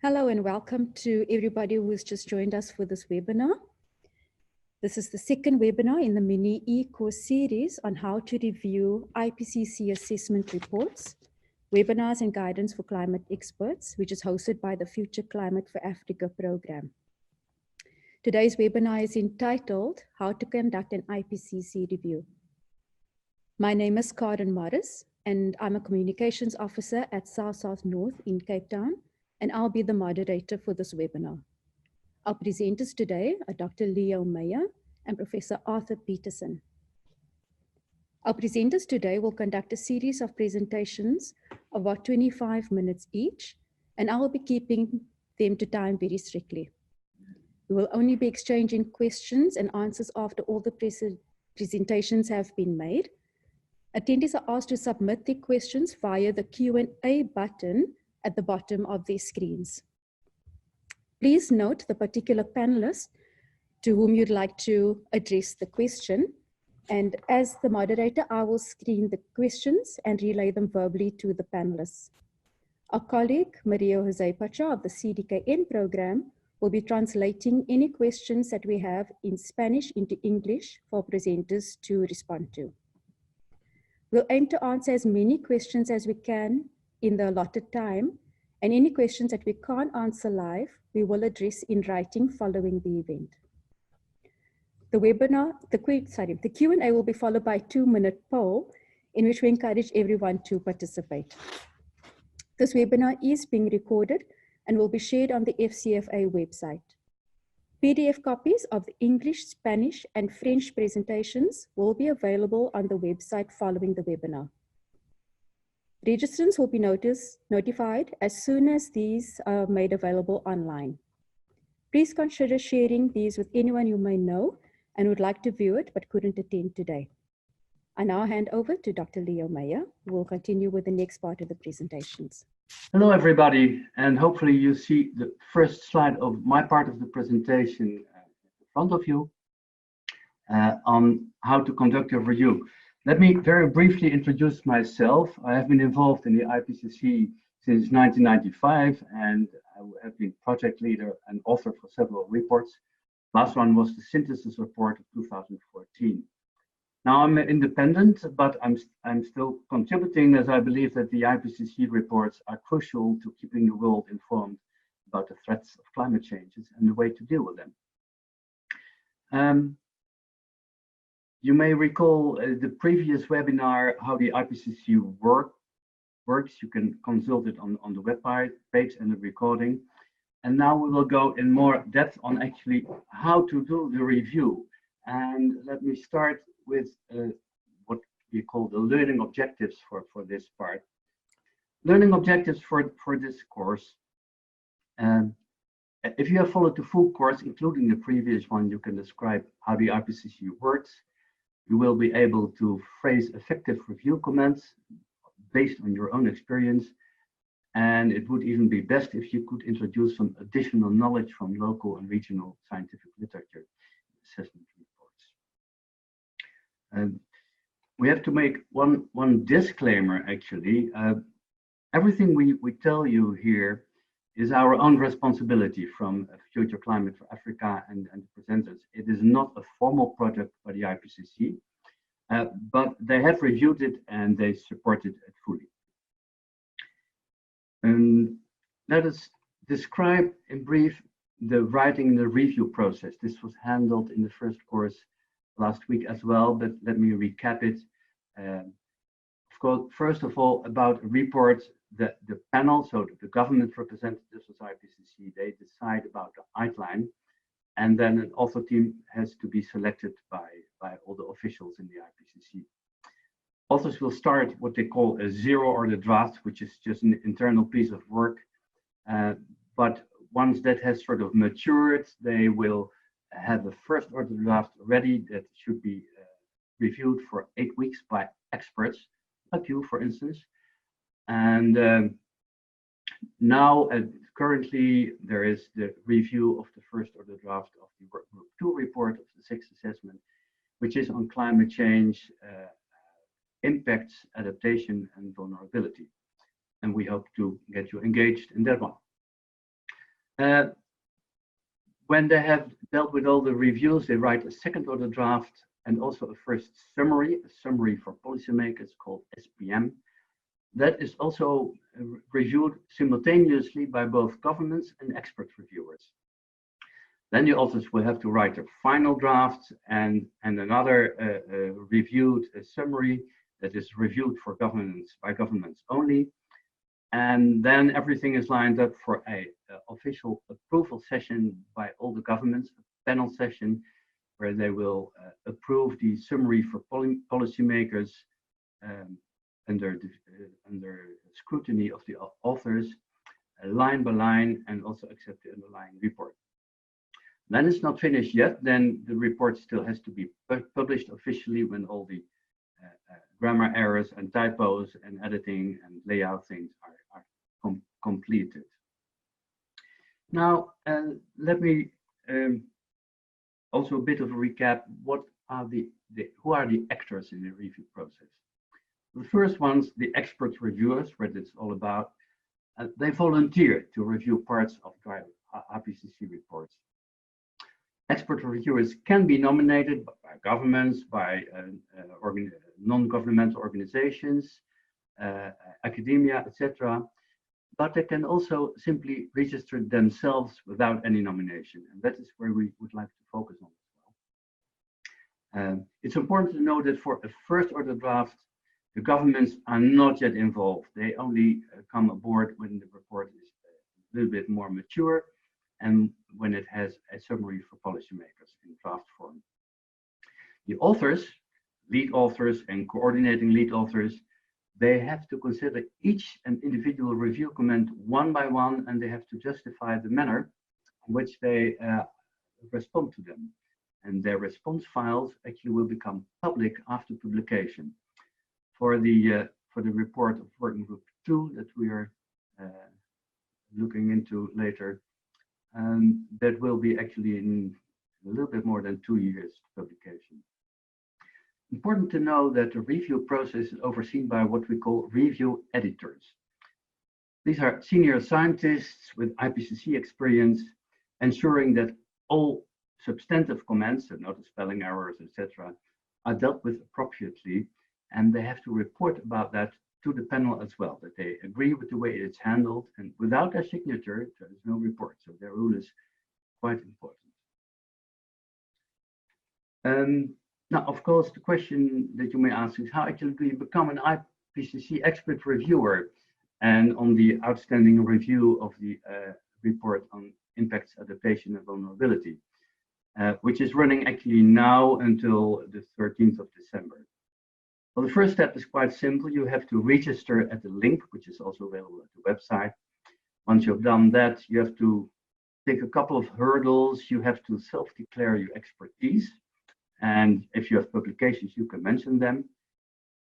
Hello and welcome to everybody who has just joined us for this webinar. This is the second webinar in the mini-course series on how to review IPCC assessment reports, webinars and guidance for climate experts, which is hosted by the Future Climate for Africa program. Today's webinar is entitled How to Conduct an IPCC Review. My name is Karen Morris and I'm a communications officer at South North in Cape Town, and I'll be the moderator for this webinar. Our presenters today are Dr. Leo Meyer and Professor Arthur Peterson. Our presenters today will conduct a series of presentations of about 25 minutes each, and I will be keeping them to time very strictly. We will only be exchanging questions and answers after all the presentations have been made. Attendees are asked to submit their questions via the Q&A button at the bottom of their screens. Please note the particular panelist to whom you'd like to address the question. And as the moderator, I will screen the questions and relay them verbally to the panelists. Our colleague, Maria Jose Pacha of the CDKN program, will be translating any questions that we have in Spanish into English for presenters to respond to. We'll aim to answer as many questions as we can in the allotted time, and any questions that we can't answer live, we will address in writing following the event. The Q&A will be followed by a 2-minute poll in which we encourage everyone to participate. This webinar is being recorded and will be shared on the FCFA website. PDF copies of the English, Spanish, and French presentations will be available on the website following the webinar. Registrants will be notified as soon as these are made available online. Please consider sharing these with anyone you may know and would like to view it but couldn't attend today. I now hand over to Dr. Leo Meyer, who will continue with the next part of the presentations. Hello, everybody, and hopefully you see the first slide of my part of the presentation in front of you on how to conduct a review. Let me very briefly introduce myself. I have been involved in the IPCC since 1995, and I have been project leader and author for several reports. Last one was the synthesis report of 2014. Now I'm independent, but I'm still contributing, as I believe that the IPCC reports are crucial to keeping the world informed about the threats of climate changes and the way to deal with them. You may recall the previous webinar, how the IPCC works. You can consult it on the web page and the recording. And now we will go in more depth on actually how to do the review. And let me start with what we call the learning objectives for this part. Learning objectives for this course. If you have followed the full course, including the previous one, you can describe how the IPCC works. You will be able to phrase effective review comments based on your own experience. And it would even be best if you could introduce some additional knowledge from local and regional scientific literature assessment reports. We have to make one disclaimer, actually. Everything we tell you here is our own responsibility from Future Climate for Africa and the presenters. It is not a formal project by the IPCC, but they have reviewed it and they supported it fully. Let us describe in brief the writing the review process. This was handled in the first course last week as well, but let me recap it. Of course, first of all, about reports, the panel, so the government representatives of IPCC, they decide about the outline, and then an author team has to be selected by all the officials in the IPCC. Authors will start what they call a zero-order draft, which is just an internal piece of work. But once that has sort of matured, they will have a first-order draft ready that should be reviewed for 8 weeks by experts, like you, for instance. And now, currently, there is the review of the first-order draft of the Group 2 report of the 6th assessment, which is on climate change, impacts, adaptation, and vulnerability. And we hope to get you engaged in that one. When they have dealt with all the reviews, they write a second order draft and also a first summary, a summary for policymakers called SPM. That is also reviewed simultaneously by both governments and expert reviewers. Then the authors will have to write a final draft and another reviewed summary that is reviewed for governments by governments only. And then everything is lined up for a official approval session by all the governments, a panel session where they will approve the summary for policymakers under scrutiny of the authors, line by line, and also accept the underlying report. Then it's not finished yet. Then the report still has to be published officially when all the grammar errors and typos and editing and layout things are completed. Now, let me also a bit of a recap. What are who are the actors in the review process? The first ones, the expert reviewers, what it's all about. They volunteer to review parts of IPCC reports. Expert reviewers can be nominated by governments, by non-governmental organizations, academia, etc. But they can also simply register themselves without any nomination. And that is where we would like to focus on as well. It's important to know that for a first order draft, the governments are not yet involved. They only come aboard when the report is a little bit more mature and when it has a summary for policymakers in draft form. The authors, lead authors and coordinating lead authors, they have to consider each and individual review comment one by one, and they have to justify the manner in which they respond to them. And their response files actually will become public after publication. For the report of Working Group 2 that we are looking into later, that will be actually in a little bit more than 2 years publication. Important to know that the review process is overseen by what we call review editors. These are senior scientists with IPCC experience, ensuring that all substantive comments, so notice spelling errors, etc., are dealt with appropriately, and they have to report about that to the panel as well, that they agree with the way it's handled, and without their signature, there is no report. So their role is quite important. Now, of course, the question that you may ask is how actually do you become an IPCC expert reviewer? And on the outstanding review of the report on impacts, adaptation, and vulnerability, which is running actually now until the 13th of December. Well, the first step is quite simple. You have to register at the link, which is also available at the website. Once you've done that, you have to take a couple of hurdles. You have to self-declare your expertise. And if you have publications, you can mention them.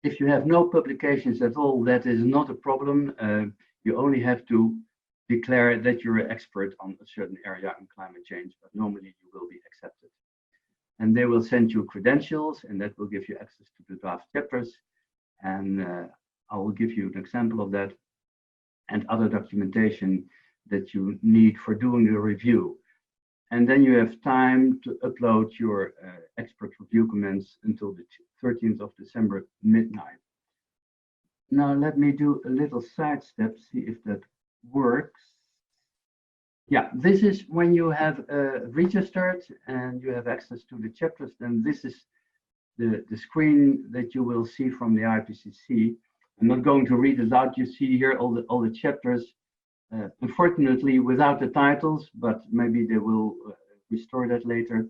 If you have no publications at all, that is not a problem. You only have to declare that you're an expert on a certain area in climate change, but normally you will be accepted. And they will send you credentials, and that will give you access to the draft chapters. And I will give you an example of that and other documentation that you need for doing the review. And then you have time to upload your expert review comments until the 13th of December, midnight. Now, let me do a little sidestep, see if that works. Yeah, this is when you have registered and you have access to the chapters, then this is the screen that you will see from the IPCC. I'm not going to read it out. You see here all the chapters. Unfortunately, without the titles, but maybe they will restore that later.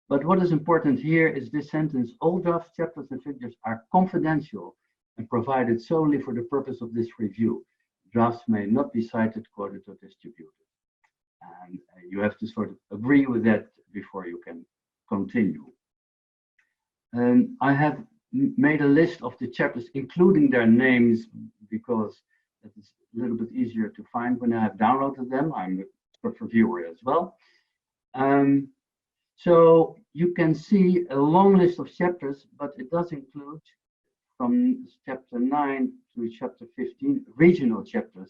But what is important here is this sentence: all draft chapters and figures are confidential and provided solely for the purpose of this review. Drafts may not be cited, quoted, or distributed. And you have to sort of agree with that before you can continue. I have made a list of the chapters, including their names, because it is a little bit easier to find when I have downloaded them. I'm an expert reviewer as well. So you can see a long list of chapters, but it does include from chapter 9 to chapter 15 regional chapters,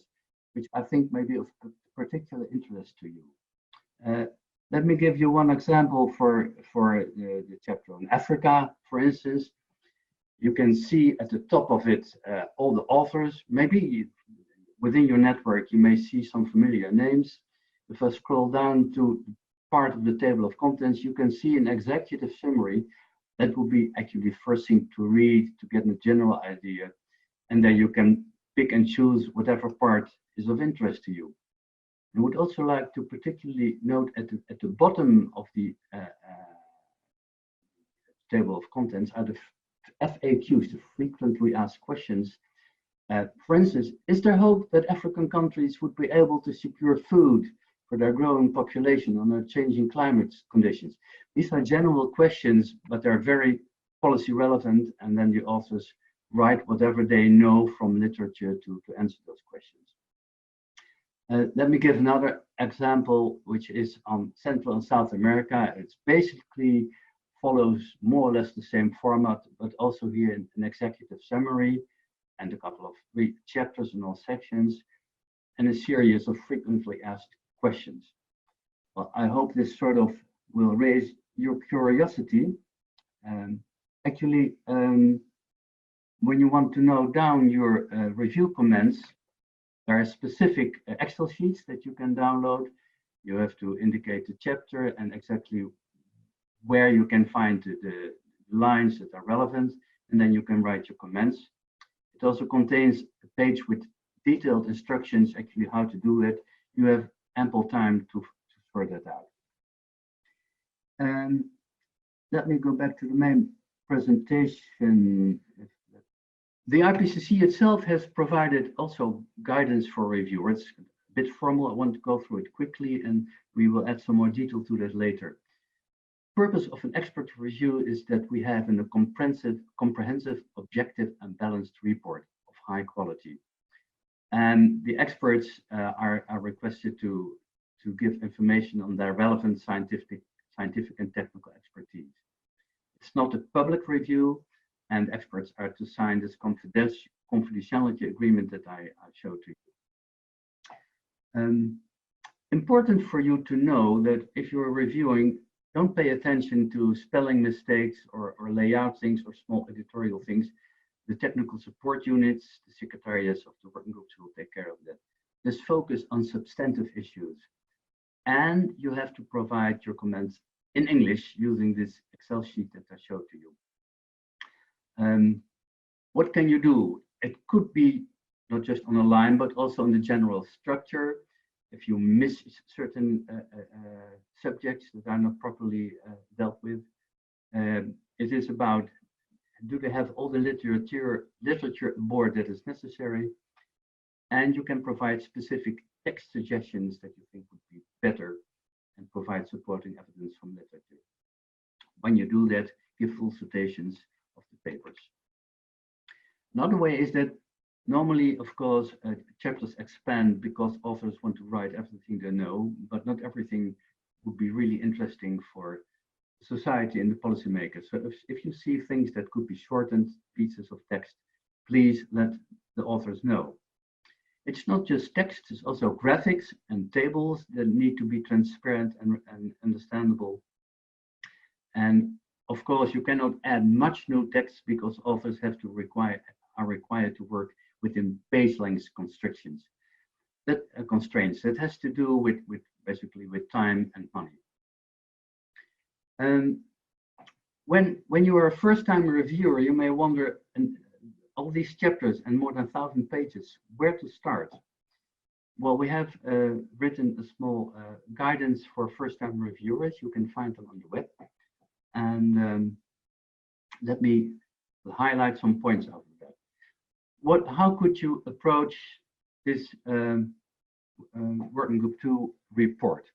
which I think may be of particular interest to you. Let me give you one example for the chapter on Africa, for instance. You can see at the top of it all the authors. Maybe within your network you may see some familiar names. If I scroll down to part of the table of contents, you can see an executive summary. That will be actually the first thing to read to get a general idea, and then you can pick and choose whatever part is of interest to you. I would also like to particularly note at the bottom of the table of contents are the FAQs, the frequently asked questions. For instance, is there hope that African countries would be able to secure food for their growing population under changing climate conditions? These are general questions, but they're very policy relevant, and then the authors write whatever they know from literature to answer those questions. Let me give another example, which is on Central and South America. It's basically follows more or less the same format, but also here an executive summary and a couple of chapters in all sections, and a series of frequently asked questions. Well, I hope this sort of will raise your curiosity. Actually, when you want to note down your review comments, there are specific Excel sheets that you can download. You have to indicate the chapter and exactly where you can find the lines that are relevant, and then you can write your comments. It also contains a page with detailed instructions actually how to do it. You have ample time to sort that out. Let me go back to the main presentation. The IPCC itself has provided also guidance for reviewers. It's a bit formal. I want to go through it quickly, and we will add some more detail to that later. The purpose of an expert review is that we have a comprehensive, objective, and balanced report of high quality. And the experts are requested to give information on their relevant scientific and technical expertise. It's not a public review, and experts are to sign this confidentiality agreement that I showed to you. Important for you to know that if you're reviewing, don't pay attention to spelling mistakes or layout things or small editorial things. The technical support units, the secretariats of the working groups will take care of that. Just focus on substantive issues. And you have to provide your comments in English using this Excel sheet that I showed to you. What can you do? It could be not just on a line, but also on the general structure. If you miss certain subjects that are not properly dealt with, it is about, do they have all the literature aboard that is necessary? And you can provide specific text suggestions that you think would be better and provide supporting evidence from literature. When you do that, give full citations of the papers. Another way is that normally, of course, chapters expand because authors want to write everything they know, but not everything would be really interesting for society and the policymakers. So if you see things that could be shortened pieces of text, please let the authors know. It's not just text, it's also graphics and tables that need to be transparent and understandable. And of course, you cannot add much new text because authors are required to work within base length constrictions. That constraints that has to do with basically with time and money. When you are a first-time reviewer, you may wonder, all these chapters and more than 1,000 pages, where to start? Well, we have written a small guidance for first-time reviewers. You can find them on the web. And let me highlight some points out of that. How could you approach this Working Group 2 report?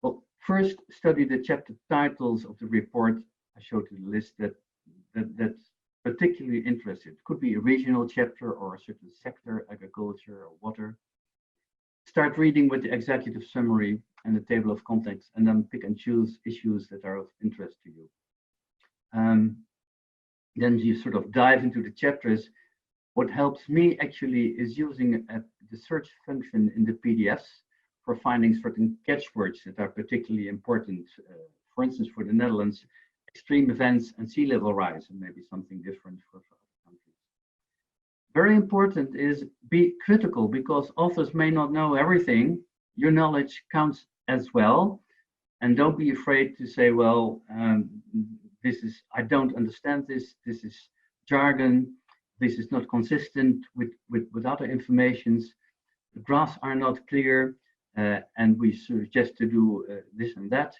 Well, first, study the chapter titles of the report. I showed you the list that's particularly interested. It could be a regional chapter or a certain sector, agriculture or water. Start reading with the executive summary and the table of contents, and then pick and choose issues that are of interest to you. Then you sort of dive into the chapters. What helps me actually is using the search function in the PDFs for finding certain catchwords that are particularly important. For instance, for the Netherlands, extreme events and sea level rise, and maybe something different for other countries. Very important is be critical, because authors may not know everything. Your knowledge counts as well. And don't be afraid to say, well, I don't understand this, this is jargon, this is not consistent with other informations, the graphs are not clear, and we suggest to do this and that.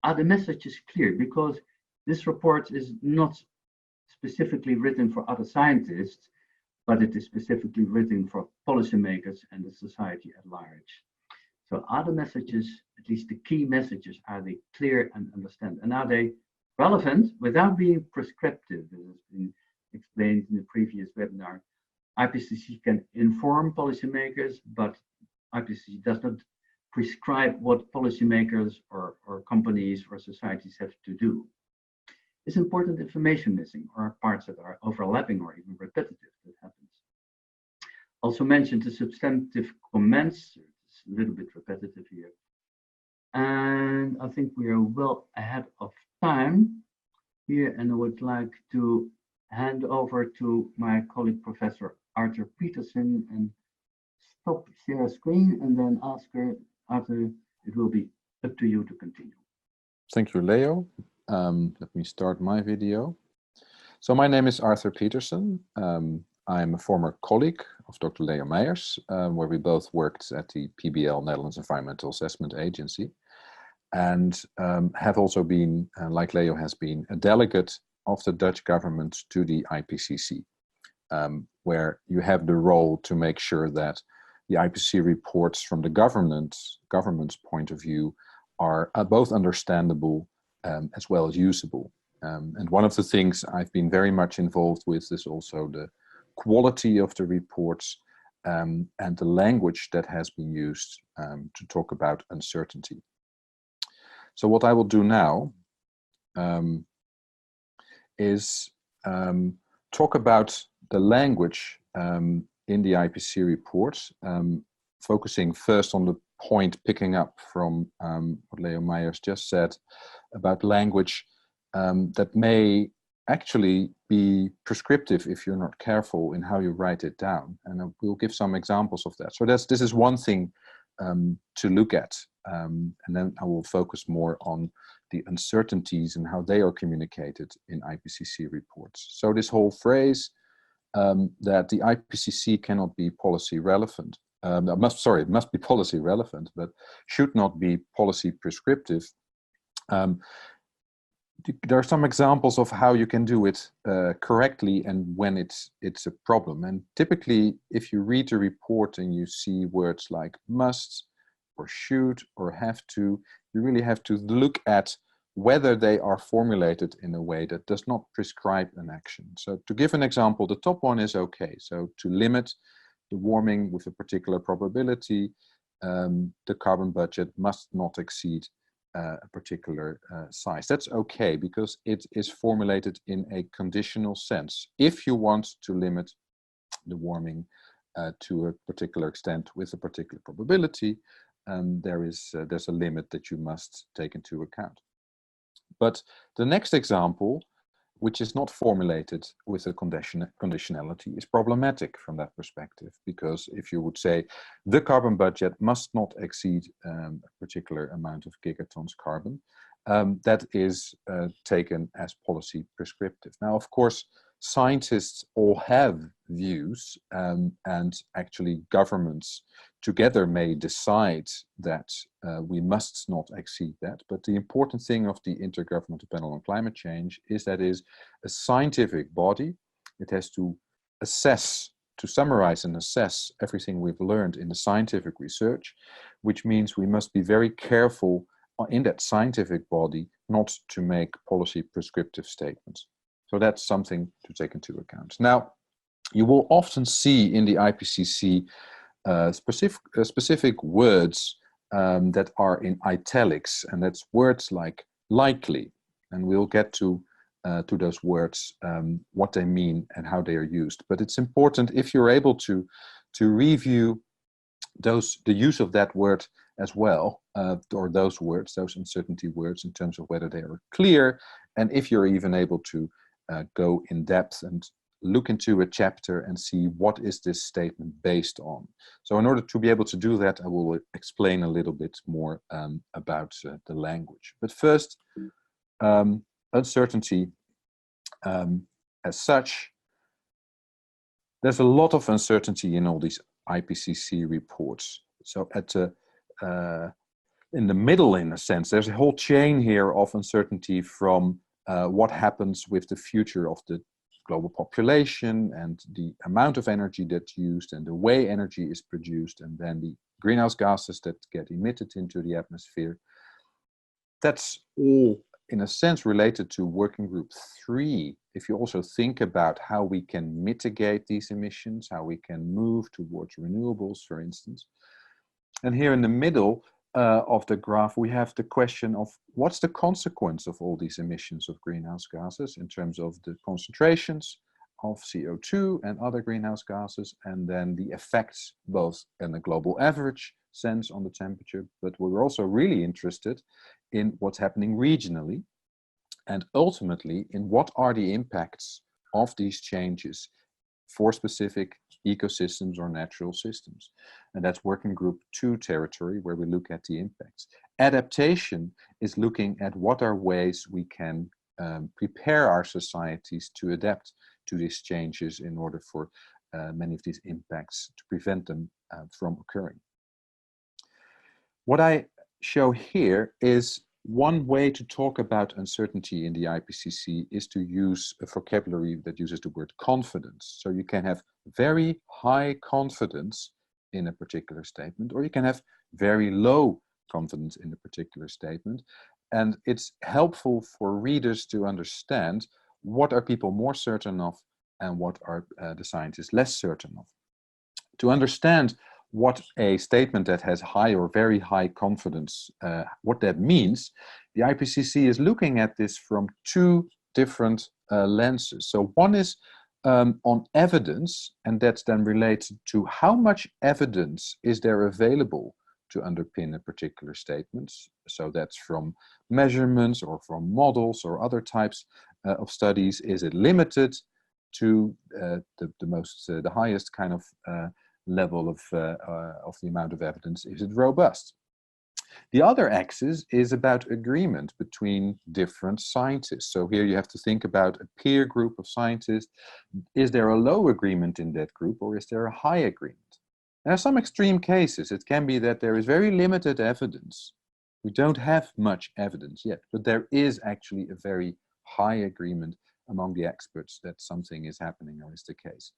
Are the messages clear? Because this report is not specifically written for other scientists, but it is specifically written for policymakers and the society at large. So are the messages, at least the key messages, are they clear and understand? And are they relevant without being prescriptive? As has been explained in the previous webinar. IPCC can inform policymakers, but IPCC does not prescribe what policymakers or companies or societies have to do. Is important information missing, or parts that are overlapping or even repetitive? That happens. Also mentioned the substantive comments. It's a little bit repetitive here. And I think we are well ahead of time here, and I would like to hand over to my colleague, Professor Arthur Peterson, and stop share screen and then ask her, Arthur, it will be up to you to continue. Thank you, Leo. Let me start my video. So my name is Arthur Peterson. I'm a former colleague of Dr. Leo Meijers, where we both worked at the PBL, Netherlands Environmental Assessment Agency, and have also been, like Leo has been, a delegate of the Dutch government to the IPCC, where you have the role to make sure that the IPCC reports from the government's point of view are both understandable as well as usable. And one of the things I've been very much involved with is also the quality of the reports and the language that has been used to talk about uncertainty. So what I will do now is talk about the language in the IPCC reports, focusing first on the point picking up from what Leo Meijers just said about language that may actually be prescriptive if you're not careful in how you write it down. And we'll give some examples of that. So this is one thing to look at. And then I will focus more on the uncertainties and how they are communicated in IPCC reports. So this whole phrase that the IPCC cannot be policy relevant, it must be policy relevant, but should not be policy prescriptive. There are some examples of how you can do it correctly and when it's a problem. And typically, if you read the report and you see words like must or should or have to, you really have to look at whether they are formulated in a way that does not prescribe an action. So to give an example, the top one is okay. So to limit the warming with a particular probability, the carbon budget must not exceed a particular size. That's okay because it is formulated in a conditional sense. If you want to limit the warming to a particular extent with a particular probability, there's a limit that you must take into account. But the next example, which is not formulated with a conditionality, is problematic from that perspective, because if you would say the carbon budget must not exceed a particular amount of gigatons carbon, that is taken as policy prescriptive. Now, of course, scientists all have views, and actually governments together may decide that we must not exceed that. But the important thing of the Intergovernmental Panel on Climate Change is that it is a scientific body. It has to assess, to summarize and assess everything we've learned in the scientific research, which means we must be very careful in that scientific body not to make policy prescriptive statements. So that's something to take into account. Now, you will often see in the IPCC specific words that are in italics, and that's words like likely. And we'll get to those words, what they mean and how they are used. But it's important, if you're able to review the use of that word as well, or those words, those uncertainty words, in terms of whether they are clear, and if you're even able to go in depth and look into a chapter and see what is this statement based on. So in order to be able to do that, I will explain a little bit more about the language. But first, uncertainty as such. There's a lot of uncertainty in all these IPCC reports. So in the middle, in a sense, there's a whole chain here of uncertainty from what happens with the future of the global population and the amount of energy that's used and the way energy is produced, and then the greenhouse gases that get emitted into the atmosphere. That's all, in a sense, related to working group 3. If you also think about how we can mitigate these emissions, how we can move towards renewables, for instance. And here in the middle of the graph, we have the question of what's the consequence of all these emissions of greenhouse gases in terms of the concentrations of CO2 and other greenhouse gases, and then the effects both in the global average sense on the temperature, but we're also really interested in what's happening regionally, and ultimately in what are the impacts of these changes for specific ecosystems or natural systems. And that's working group 2 territory, where we look at the impacts. Adaptation is looking at what are ways we can prepare our societies to adapt to these changes in order for many of these impacts to prevent them from occurring. What I show here is one way to talk about uncertainty in the IPCC is to use a vocabulary that uses the word confidence. So you can have very high confidence in a particular statement, or you can have very low confidence in a particular statement. And it's helpful for readers to understand what are people more certain of and what are the scientists less certain of. To understand what a statement that has high or very high confidence, what that means, the IPCC is looking at this from 2 different lenses. So one is on evidence, and that's then related to how much evidence is there available to underpin a particular statement. So that's from measurements or from models or other types of studies. Is it limited to the highest kind of level of the amount of evidence? Is it robust? The other axis is about agreement between different scientists. So here you have to think about a peer group of scientists. Is there a low agreement in that group, or is there a high agreement? There are some extreme cases. It can be that there is very limited evidence. We don't have much evidence yet, but there is actually a very high agreement among the experts that something is happening or is the case.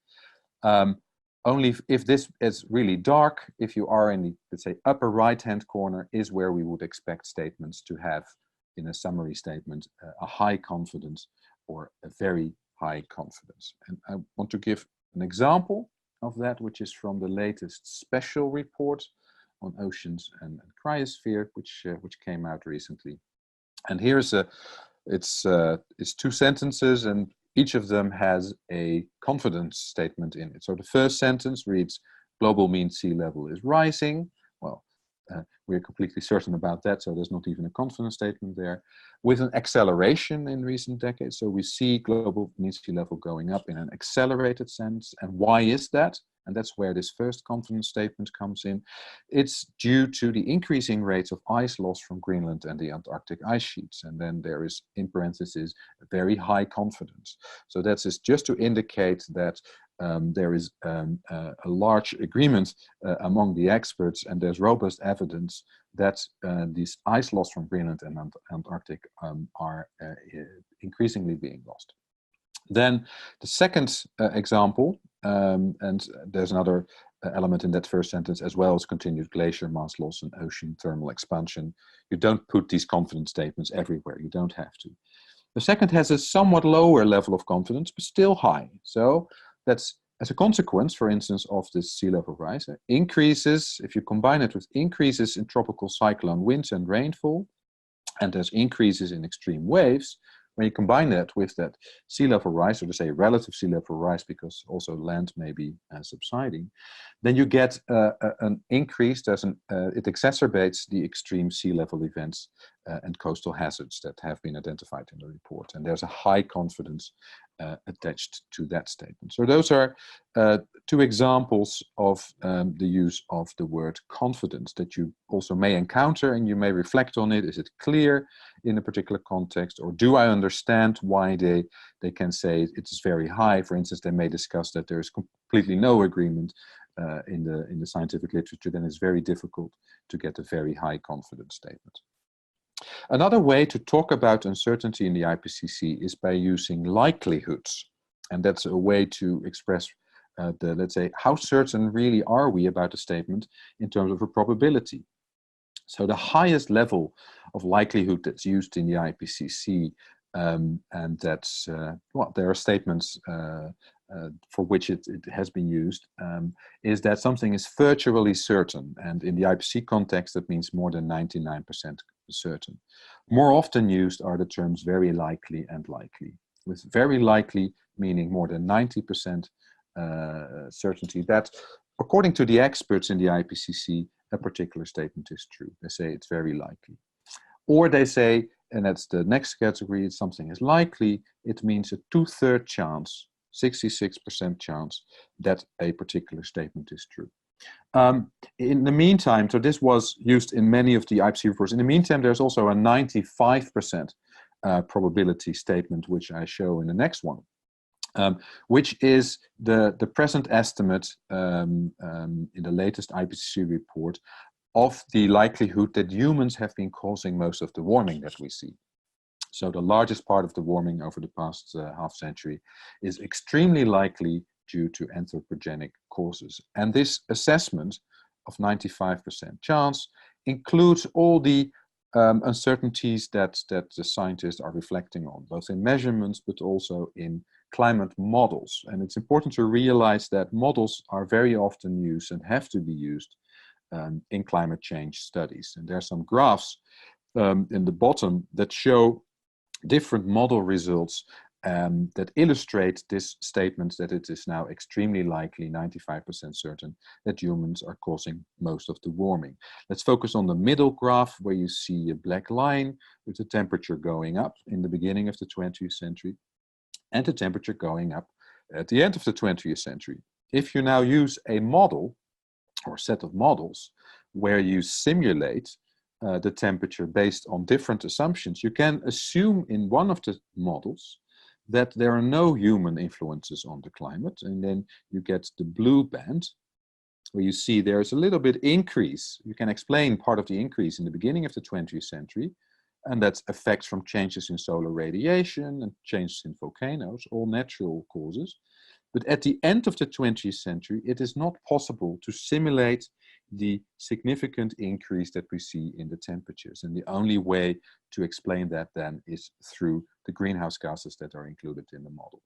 Only if this is really dark, if you are in the, let's say, upper right-hand corner, is where we would expect statements to have, in a summary statement, a high confidence or a very high confidence. And I want to give an example of that, which is from the latest special report on oceans and cryosphere, which came out recently. And here's it's 2 sentences, and each of them has a confidence statement in it. So the first sentence reads, global mean sea level is rising. Well, we're completely certain about that, so there's not even a confidence statement there. With an acceleration in recent decades, so we see global mean sea level going up in an accelerated sense. And why is that? And that's where this first confidence statement comes in. It's due to the increasing rates of ice loss from Greenland and the Antarctic ice sheets. And then there is, in parentheses, very high confidence. So that's just to indicate that there is a large agreement among the experts, and there's robust evidence that these ice loss from Greenland and Antarctic are increasingly being lost. Then the second example, and there's another element in that first sentence, as well as continued glacier mass loss and ocean thermal expansion. You don't put these confidence statements everywhere. You don't have to. The second has a somewhat lower level of confidence, but still high. So that's as a consequence, for instance, of this sea level rise, increases, if you combine it with increases in tropical cyclone winds and rainfall, and there's increases in extreme waves, when you combine that with that sea level rise, or to say relative sea level rise, because also land may be subsiding, then you get an increase. It exacerbates the extreme sea level events and coastal hazards that have been identified in the report. And there's a high confidence attached to that statement. So those are two examples of the use of the word confidence that you also may encounter, and you may reflect on it. Is it clear in a particular context, or do I understand why they can say it is very high? For instance, they may discuss that there is completely no agreement in the scientific literature. Then it's very difficult to get a very high confidence statement. Another way to talk about uncertainty in the IPCC is by using likelihoods. And that's a way to express let's say, how certain really are we about a statement in terms of a probability. So the highest level of likelihood that's used in the IPCC, and that's, well, there are statements for which it has been used, is that something is virtually certain. And in the IPCC context, that means more than 99% certain. More often used are the terms very likely and likely, with very likely meaning more than 90% certainty that, according to the experts in the IPCC, a particular statement is true. They say it's very likely. Or they say, and that's the next category, something is likely, it means a 2/3 chance, 66% chance that a particular statement is true. In the meantime, so this was used in many of the IPCC reports. In the meantime, there's also a 95% probability statement, which I show in the next one, which is the present estimate in the latest IPCC report of the likelihood that humans have been causing most of the warming that we see. So the largest part of the warming over the past half century is extremely likely due to anthropogenic causes. And this assessment of 95% chance includes all the uncertainties that the scientists are reflecting on, both in measurements but also in climate models. And it's important to realize that models are very often used and have to be used in climate change studies. And there are some graphs in the bottom that show different model results that illustrate this statement that it is now extremely likely, 95% certain, that humans are causing most of the warming. Let's focus on the middle graph, where you see a black line with the temperature going up in the beginning of the 20th century and the temperature going up at the end of the 20th century. If you now use a model or set of models where you simulate the temperature based on different assumptions, you can assume in one of the models that there are no human influences on the climate, and then you get the blue band where you see there's a little bit increase. You can explain part of the increase in the beginning of the 20th century, and that's effects from changes in solar radiation and changes in volcanoes, all natural causes. But at the end of the 20th century, it is not possible to simulate the significant increase that we see in the temperatures. And the only way to explain that then is through the greenhouse gases that are included in the model.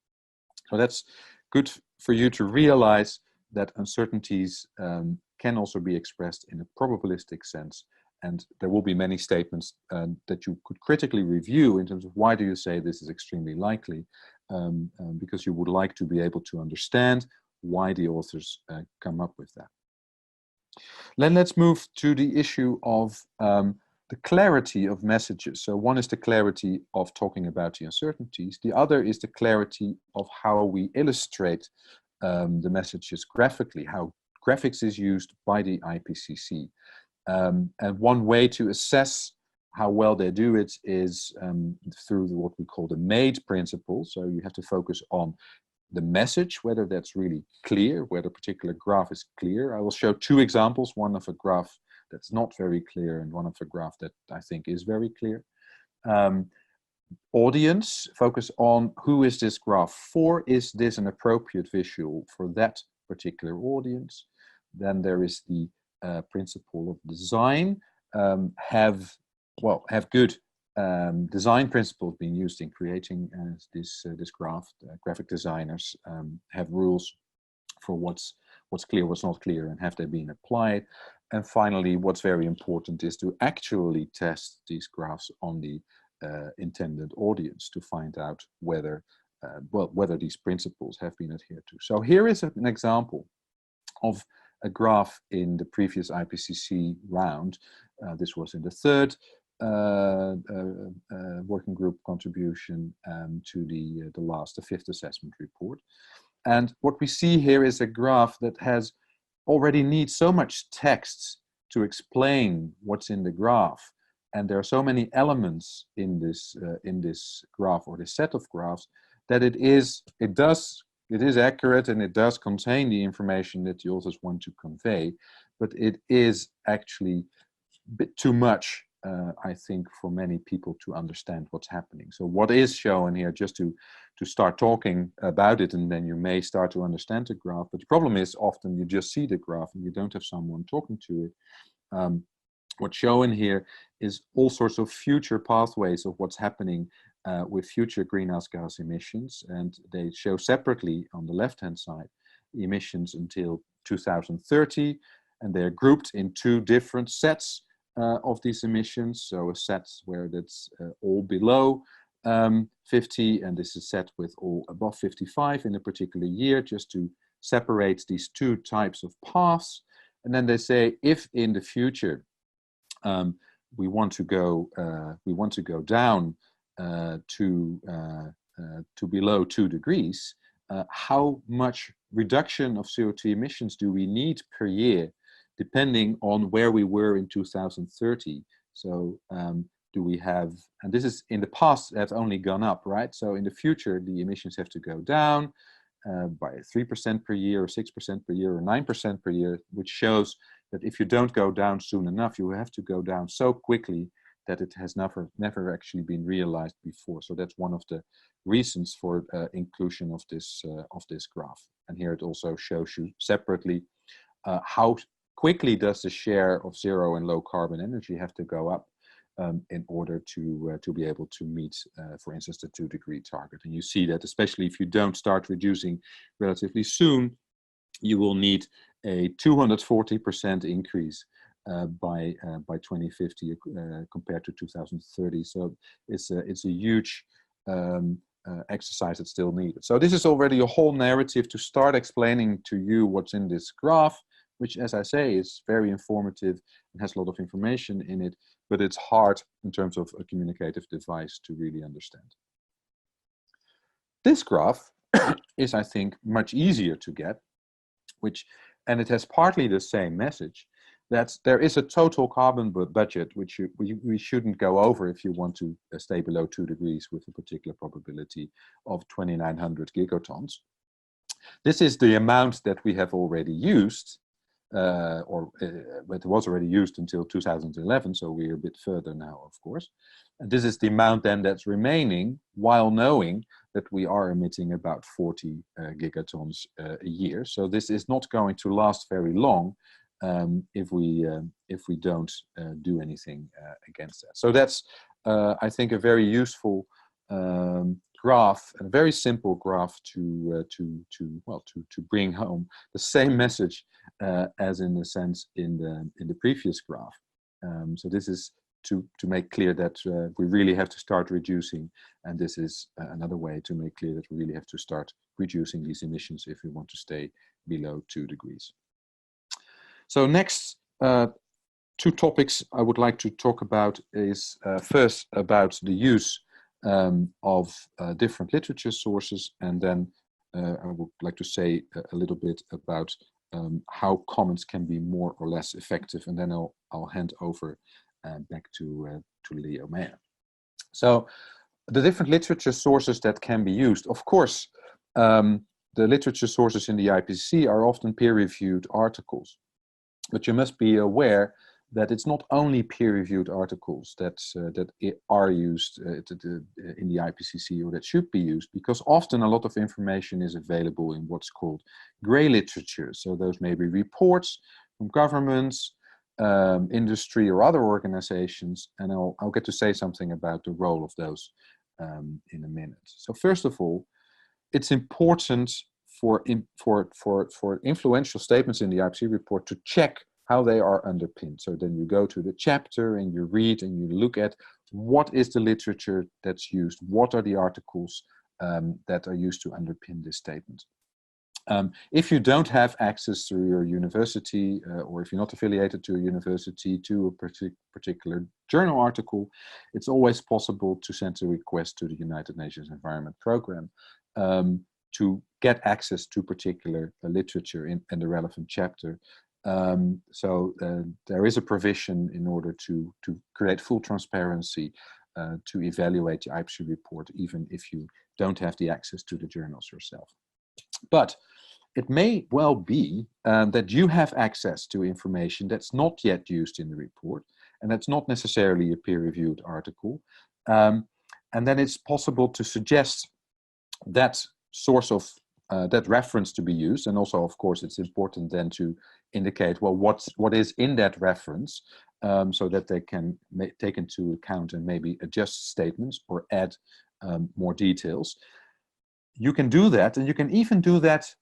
So that's good for you to realize that uncertainties can also be expressed in a probabilistic sense. And there will be many statements that you could critically review in terms of why do you say this is extremely likely, because you would like to be able to understand why the authors come up with that. Then let's move to the issue of the clarity of messages. So one is the clarity of talking about the uncertainties. The other is the clarity of how we illustrate the messages graphically, how graphics is used by the IPCC. And one way to assess how well they do it is through what we call the MADE principle. So you have to focus on the message, whether that's really clear, whether a particular graph is clear. I will show two examples, one of a graph that's not very clear and one of a graph that I think is very clear. Audience, focus on who is this graph for? Is this an appropriate visual for that particular audience? Then there is the principle of design. Have good design principles being used in creating this graph. Graphic designers have rules for what's clear, what's not clear, and have they been applied. And finally, what's very important is to actually test these graphs on the intended audience to find out whether whether these principles have been adhered to. So here is an example of a graph in the previous IPCC round. This was in the third working group contribution to the fifth assessment report. And what we see here is a graph that already needs so much text to explain what's in the graph. And there are so many elements in this graph, or this set of graphs, that it is accurate, and it does contain the information that the authors want to convey, but it is actually a bit too much, I think, for many people to understand what's happening. So what is shown here, just to start talking about it, and then you may start to understand the graph, but the problem is often you just see the graph and you don't have someone talking to it. What's shown here is all sorts of future pathways of what's happening with future greenhouse gas emissions, and they show separately on the left-hand side emissions until 2030, and they're grouped in two different sets of these emissions. So a set where that's all below 50, and this is set with all above 55 in a particular year, just to separate these two types of paths. And then they say, if in the future we want to go down to below 2 degrees, how much reduction of CO2 emissions do we need per year, depending on where we were in 2030? So do we have, and this is in the past have only gone up, right? So in the future, the emissions have to go down by 3% per year, or 6% per year, or 9% per year, which shows that if you don't go down soon enough, you have to go down so quickly that it has never actually been realized before. So that's one of the reasons for inclusion of this graph. And here it also shows you separately how quickly does the share of zero and low carbon energy have to go up in order to be able to meet, for instance, the 2-degree target. And you see that especially if you don't start reducing relatively soon, you will need a 240% increase by 2050 compared to 2030. So it's a huge exercise that's still needed. So this is already a whole narrative to start explaining to you what's in this graph, which, as I say, is very informative and has a lot of information in it, but it's hard in terms of a communicative device to really understand. This graph is, I think, much easier to get, and it has partly the same message, that there is a total carbon budget which we shouldn't go over if you want to stay below 2 degrees with a particular probability of 2,900 gigatons. This is the amount that we have already used, but it was already used until 2011, so we're a bit further now, of course. And this is the amount then that's remaining, while knowing that we are emitting about 40 gigatons a year. So this is not going to last very long if we don't do anything against that. So that's, I think, a very useful graph, a very simple graph to bring home the same message as in the sense in the previous graph. So this is to make clear that we really have to start reducing, and this is another way to make clear that we really have to start reducing these emissions if we want to stay below 2 degrees. So next, two topics I would like to talk about is first about the use of different literature sources, and then I would like to say a little bit about how comments can be more or less effective, and then I'll hand over back to Leo Meyer. So the different literature sources that can be used, of course, the literature sources in the IPCC are often peer-reviewed articles, but you must be aware that it's not only peer-reviewed articles that are used in the IPCC, or that should be used, because often a lot of information is available in what's called grey literature. So those may be reports from governments, industry, or other organizations, and I'll get to say something about the role of those in a minute. So first of all, it's important for influential statements in the IPCC report to check how they are underpinned. So then you go to the chapter and you read and you look at What is the literature that's used? What are the articles that are used to underpin this statement? If you don't have access through your university, or if you're not affiliated to a university to a particular journal article, it's always possible to send a request to the United Nations Environment Programme to get access to particular literature in the relevant chapter. There is a provision in order to create full transparency to evaluate the IPCC report, even if you don't have the access to the journals yourself. But it may well be that you have access to information that's not yet used in the report, and that's not necessarily a peer-reviewed article. And then it's possible to suggest that source of that reference to be used. And also, of course, it's important then to indicate, well, what is in that reference, so that they can take into account and maybe adjust statements or add more details. You can do that, and you can even do that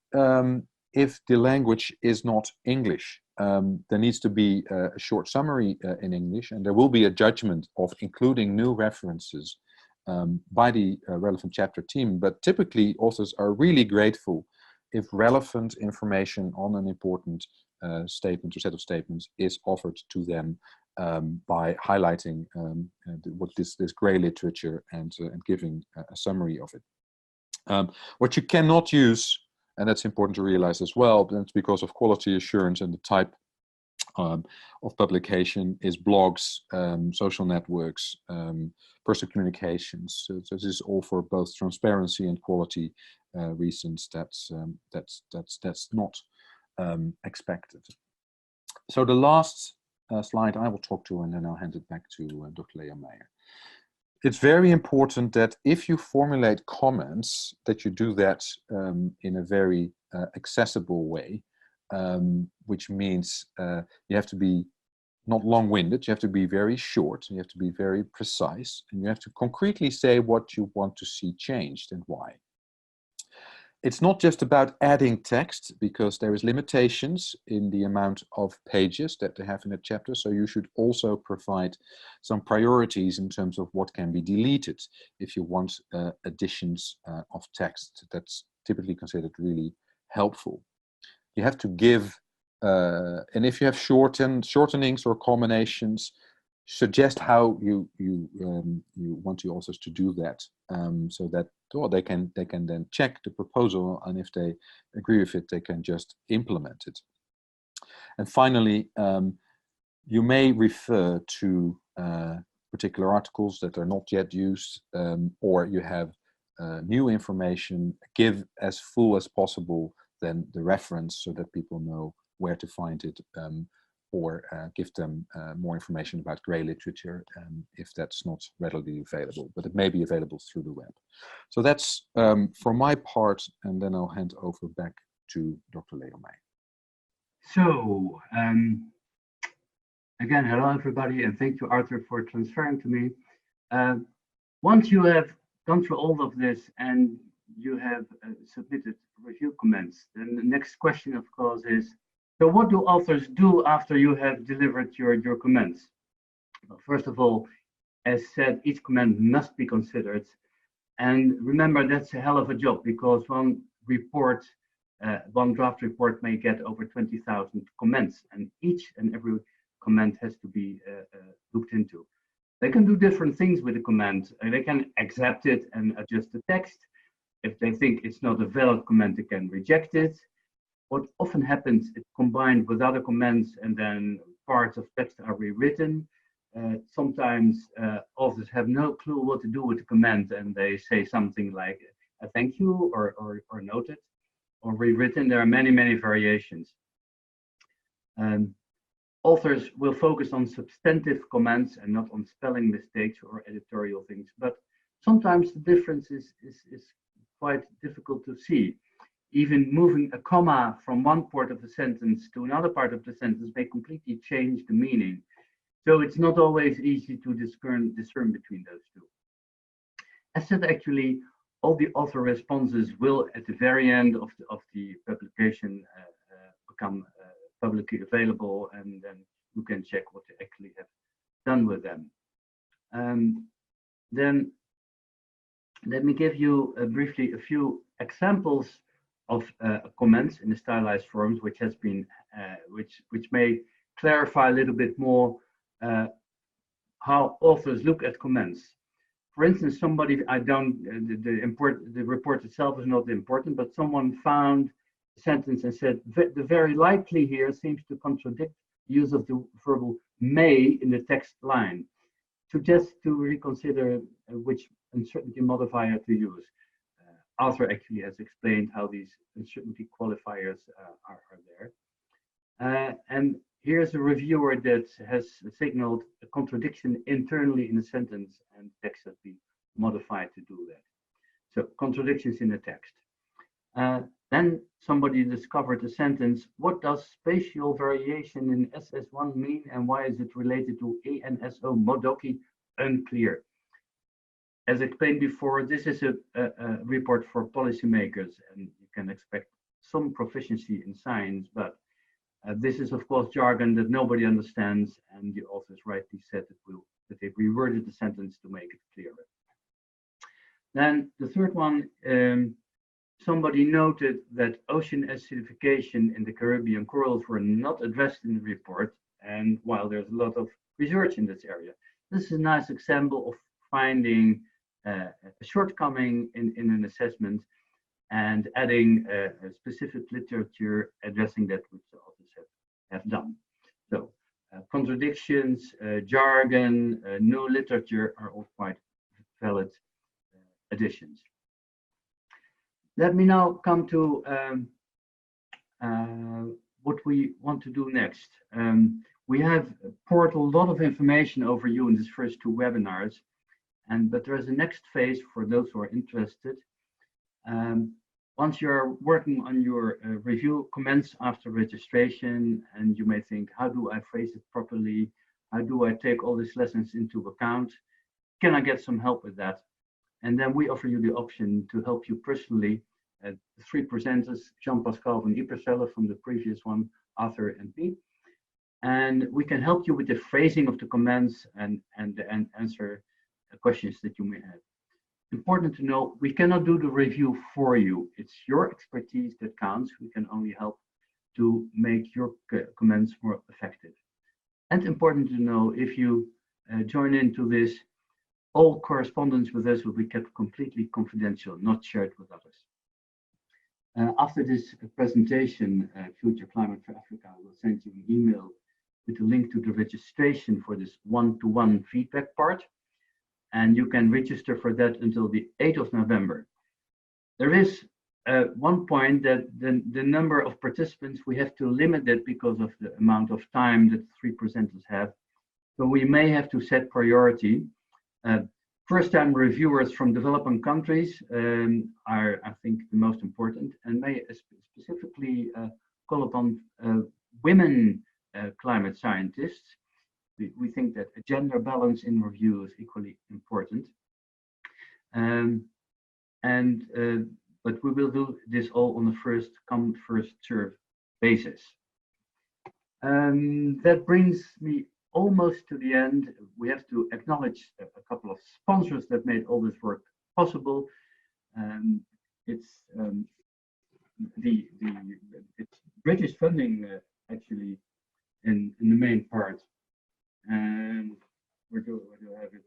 if the language is not English. There needs to be a short summary in English, and there will be a judgment of including new references by the relevant chapter team. But typically, authors are really grateful if relevant information on an important statement or set of statements is offered to them by highlighting what this grey literature and giving a summary of it. What you cannot use, and that's important to realize as well, but it's because of quality assurance and the type of publication, is blogs, social networks, personal communications. So this is all for both transparency and quality reasons. That's not expected. So the last slide I will talk to, and then I'll hand it back to Dr. Leo Meijer. It's very important that if you formulate comments, that you do that in a very accessible way, which means you have to be not long-winded, you have to be very short, you have to be very precise, and you have to concretely say what you want to see changed and why. It's not just about adding text, because there is limitations in the amount of pages that they have in a chapter, so you should also provide some priorities in terms of what can be deleted if you want additions of text. That's typically considered really helpful. You have to give, and if you have shortenings or combinations, suggest how you want your authors to do that, so that they can then check the proposal, and if they agree with it, they can just implement it. And finally, you may refer to particular articles that are not yet used, or you have new information. Give as full as possible then the reference, so that people know where to find it, or give them more information about grey literature if that's not readily available, but it may be available through the web. So that's for my part, and then I'll hand over back to Dr. Leo Meijer. So, again, hello everybody, and thank you, Arthur, for transferring to me. Once you have gone through all of this and you have submitted review comments, then the next question, of course, is, so what do authors do after you have delivered your comments? Well, first of all, as said, each comment must be considered. And remember, that's a hell of a job, because one report, one draft report may get over 20,000 comments, and each and every comment has to be looked into. They can do different things with the comment. They can accept it and adjust the text. If they think it's not a valid comment, they can reject it. What often happens, it's combined with other comments, and then parts of text are rewritten. Sometimes authors have no clue what to do with the comment, and they say something like a thank you or noted or rewritten. There are many variations. Authors will focus on substantive comments and not on spelling mistakes or editorial things, but sometimes the difference is quite difficult to see. Even moving a comma from one part of the sentence to another part of the sentence may completely change the meaning. So it's not always easy to discern between those two. As said, actually, all the author responses will, at the very end of the publication, become publicly available, and then you can check what they actually have done with them. Then let me give you briefly a few examples of comments in the stylized forms, which has been which may clarify a little bit more how authors look at comments. For instance, somebody, the report itself is not important, but someone found a sentence and said, the very likely here seems to contradict the use of the verbal may in the text line. Suggests to reconsider which uncertainty modifier to use. Author actually has explained how these uncertainty qualifiers are there. And here's a reviewer that has signaled a contradiction internally in a sentence, and text has been modified to do that. So contradictions in the text. Then somebody discovered a sentence, what does spatial variation in SS1 mean and why is it related to ANSO Modoki? Unclear. As explained before, this is a report for policymakers, and you can expect some proficiency in science, but this is of course jargon that nobody understands, and the authors rightly said that they've reworded the sentence to make it clearer. Then the third one, somebody noted that ocean acidification in the Caribbean corals were not addressed in the report, and while there's a lot of research in this area, this is a nice example of finding a shortcoming in an assessment and adding a specific literature addressing that, which the authors have done. So contradictions, jargon, new literature are all quite valid additions. Let me now come to what we want to do next. We have poured a lot of information over you in these first two webinars, but there is a next phase for those who are interested. Once you're working on your review comments after registration, and you may think, how do I phrase it properly? How do I take all these lessons into account? Can I get some help with that? And then we offer you the option to help you personally. The three presenters, Jean-Pascal van Ypersele from the previous one, Arthur and me. And we can help you with the phrasing of the comments and answer the questions that you may have. Important to know, we cannot do the review for you. It's your expertise that counts. We can only help to make your comments more effective. And important to know, if you join into this, all correspondence with us will be kept completely confidential, not shared with others. After this presentation, Future Climate for Africa, I will send you an email with a link to the registration for this one-to-one feedback part. And you can register for that until the 8th of November. There is one point that the number of participants, we have to limit it because of the amount of time that three presenters have. So we may have to set priority. First-time reviewers from developing countries are, I think, the most important, and may specifically call upon women climate scientists. We think that a gender balance in review is equally important. But we will do this all on a first come, first serve basis. That brings me almost to the end. We have to acknowledge a couple of sponsors that made all this work possible. It's British funding actually in the main part. And where do I have it?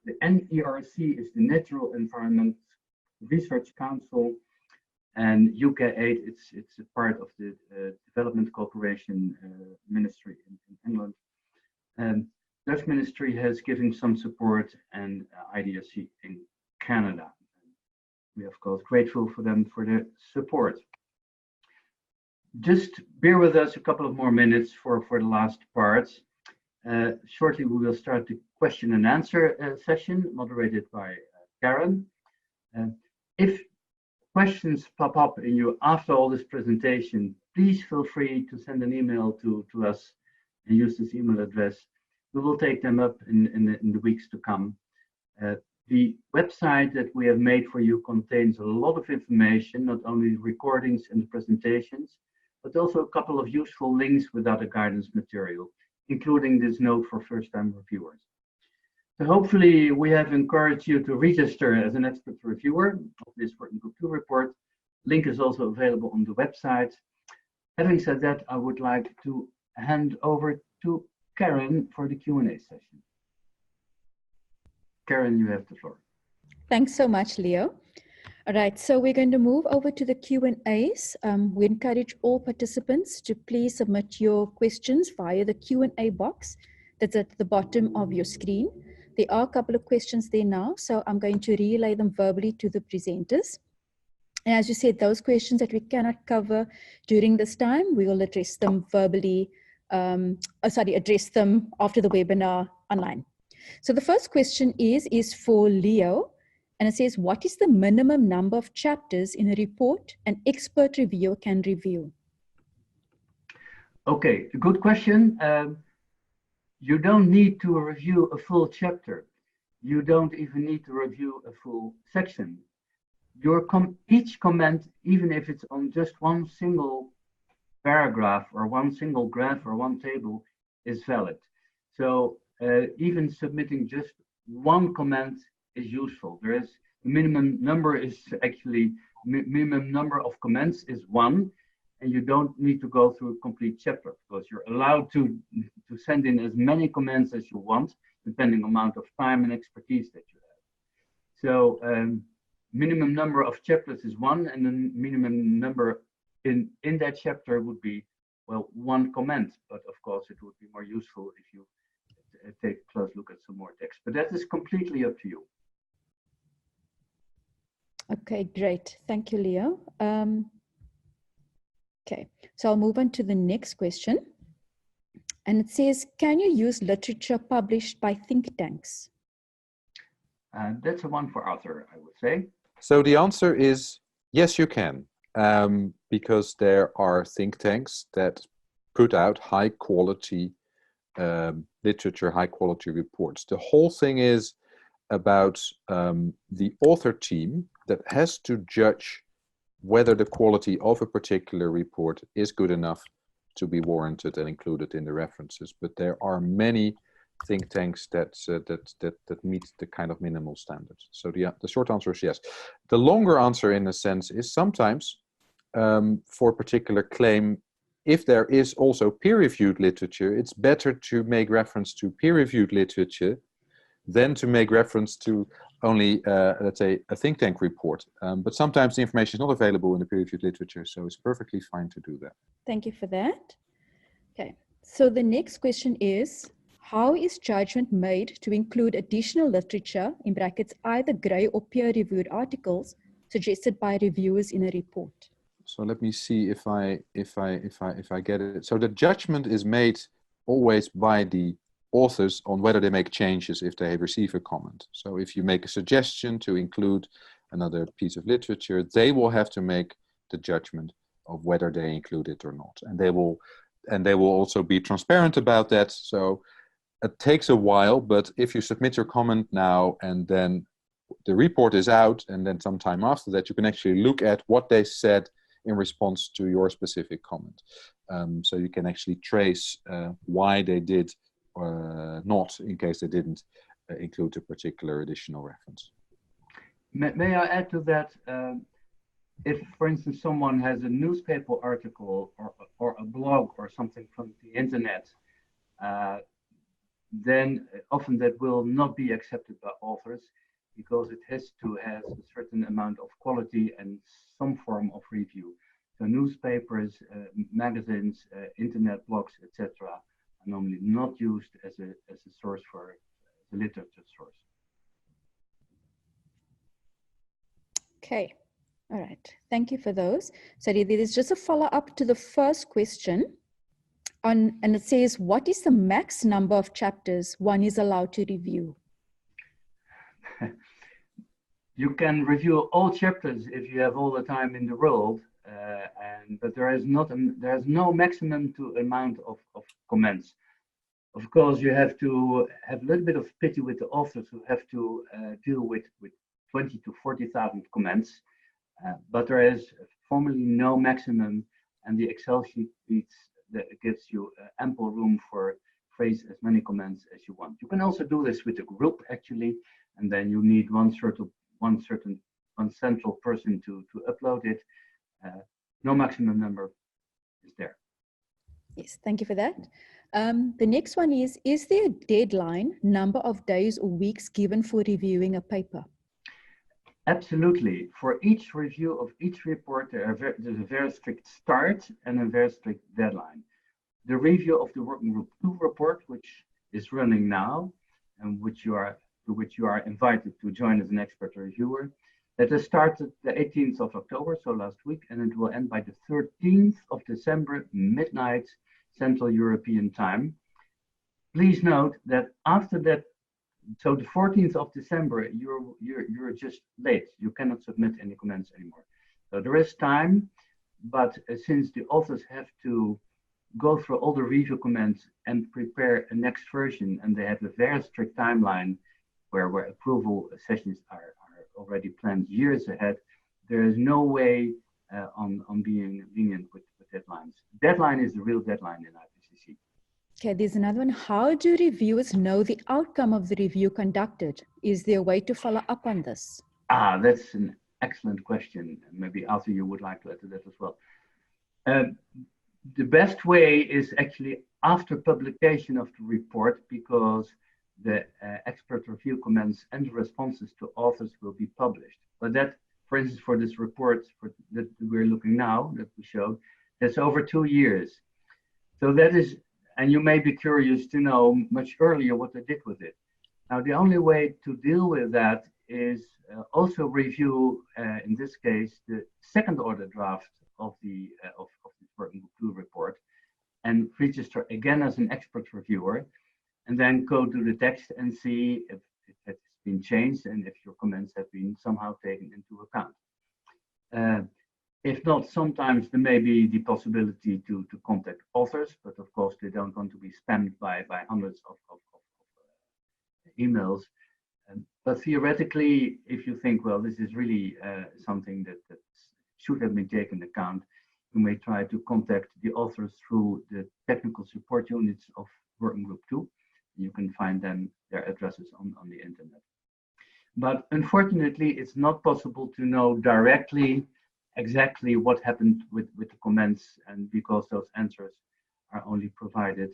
The NERC is the Natural Environment Research Council, and UK8, it's a part of the Development Cooperation Ministry in England. Dutch Ministry has given some support, and IDRC in Canada. We are of course grateful for them for their support. Just bear with us a couple of more minutes for the last parts. Shortly, we will start the question and answer session moderated by Karen. If questions pop up in you after all this presentation, please feel free to send an email to us and use this email address. We will take them up in the weeks to come. The website that we have made for you contains a lot of information, not only recordings and the presentations, but also a couple of useful links with other guidance material, including this note for first-time reviewers. So hopefully we have encouraged you to register as an expert reviewer of this Working Group 2 report. Link is also available on the website. Having said that, I would like to hand over to Karen for the Q&A session. Karen, you have the floor. Thanks so much, Leo. All right, so we're going to move over to the Q&As. We encourage all participants to please submit your questions via the Q&A box that's at the bottom of your screen. There are a couple of questions there now, so I'm going to relay them verbally to the presenters. And as you said, those questions that we cannot cover during this time, we will address them verbally, address them after the webinar online. So the first question is for Leo, and it says, what is the minimum number of chapters in a report an expert reviewer can review? Okay, good question. You don't need to review a full chapter. You don't even need to review a full section. Each comment, even if it's on just one single paragraph or one single graph or one table, is valid. So even submitting just one comment is useful. There is the minimum number is actually minimum number of comments is 1, and you don't need to go through a complete chapter because you're allowed to send in as many comments as you want, depending on the amount of time and expertise that you have. So minimum number of chapters is 1, and the minimum number in that chapter would be, well, 1 comment. But of course, it would be more useful if you take a close look at some more text. But that is completely up to you. Okay, great. Thank you, Leo. Okay, so I'll move on to the next question. And it says, can you use literature published by think tanks? That's a one for Arthur, I would say. So the answer is yes, you can, because there are think tanks that put out high quality literature, high quality reports. The whole thing is about the author team that has to judge whether the quality of a particular report is good enough to be warranted and included in the references. But there are many think tanks that meet the kind of minimal standards. So the short answer is yes. The longer answer, in a sense, is sometimes for a particular claim, if there is also peer-reviewed literature, it's better to make reference to peer-reviewed literature than to make reference to only, let's say, a think tank report. But sometimes the information is not available in the peer-reviewed literature, so it's perfectly fine to do that. Thank you for that. Okay, so the next question is, how is judgment made to include additional literature, in brackets, either grey or peer-reviewed articles suggested by reviewers in a report? So let me see if I get it. So the judgment is made always by the authors on whether they make changes if they receive a comment. So if you make a suggestion to include another piece of literature, they will have to make the judgment of whether they include it or not, and they will also be transparent about that. So it takes a while, but if you submit your comment now and then the report is out, and then sometime after that, you can actually look at what they said in response to your specific comment. So you can actually trace why they did not, in case they didn't include a particular additional reference. May I add to that? If, for instance, someone has a newspaper article or a blog or something from the internet, then often that will not be accepted by authors because it has to have a certain amount of quality and some form of review. So newspapers, magazines, internet blogs, etc., are normally not used as a source for the literature source. Okay, all right. Thank you for those. So there is just a follow-up to the first question. And it says, what is the max number of chapters one is allowed to review? You can review all chapters if you have all the time in the world, but there is no maximum to amount of comments. Of course, you have to have a little bit of pity with the authors who have to deal with 20 to 40,000 comments, but there is formally no maximum, and the Excel sheet that gives you ample room for phrase as many comments as you want. You can also do this with a group actually, and then you need one central person to upload it. No maximum number is there. Yes, thank you for that. The next one is there a deadline, number of days or weeks given for reviewing a paper? Absolutely. For each review of each report, there's a very strict start and a very strict deadline. The review of the Working Group 2 report, which is running now, and which you are invited to join as an expert reviewer, that has started the 18th of October, so last week, and it will end by the 13th of December, midnight, Central European time. Please note that after that, so the 14th of December, you're just late. You cannot submit any comments anymore. So there is time, but since the authors have to go through all the review comments and prepare a next version, and they have a very strict timeline where approval sessions are already planned years ahead, there is no way on being lenient with deadlines. Deadline is the real deadline in IPCC. Okay, there's another one. How do reviewers know the outcome of the review conducted? Is there a way to follow up on this? That's an excellent question. Maybe Arthur, you would like to add to that as well. The best way is actually after publication of the report, because the expert review comments and responses to authors will be published. But that, for instance, for this report that we're looking now, that we showed, that's over 2 years. So that is, and you may be curious to know much earlier what they did with it. Now, the only way to deal with that is also review, in this case, the second order draft of the Working Group 2 report, and register again as an expert reviewer, and then go to the text and see if it's been changed and if your comments have been somehow taken into account. If not, sometimes there may be the possibility to contact authors, but of course they don't want to be spammed by hundreds of emails. But theoretically, if you think, well, this is really something that should have been taken into account, you may try to contact the authors through the technical support units of Working Group 2. You can find them, their addresses on the internet. But unfortunately, it's not possible to know directly exactly what happened with the comments, and because those answers are only provided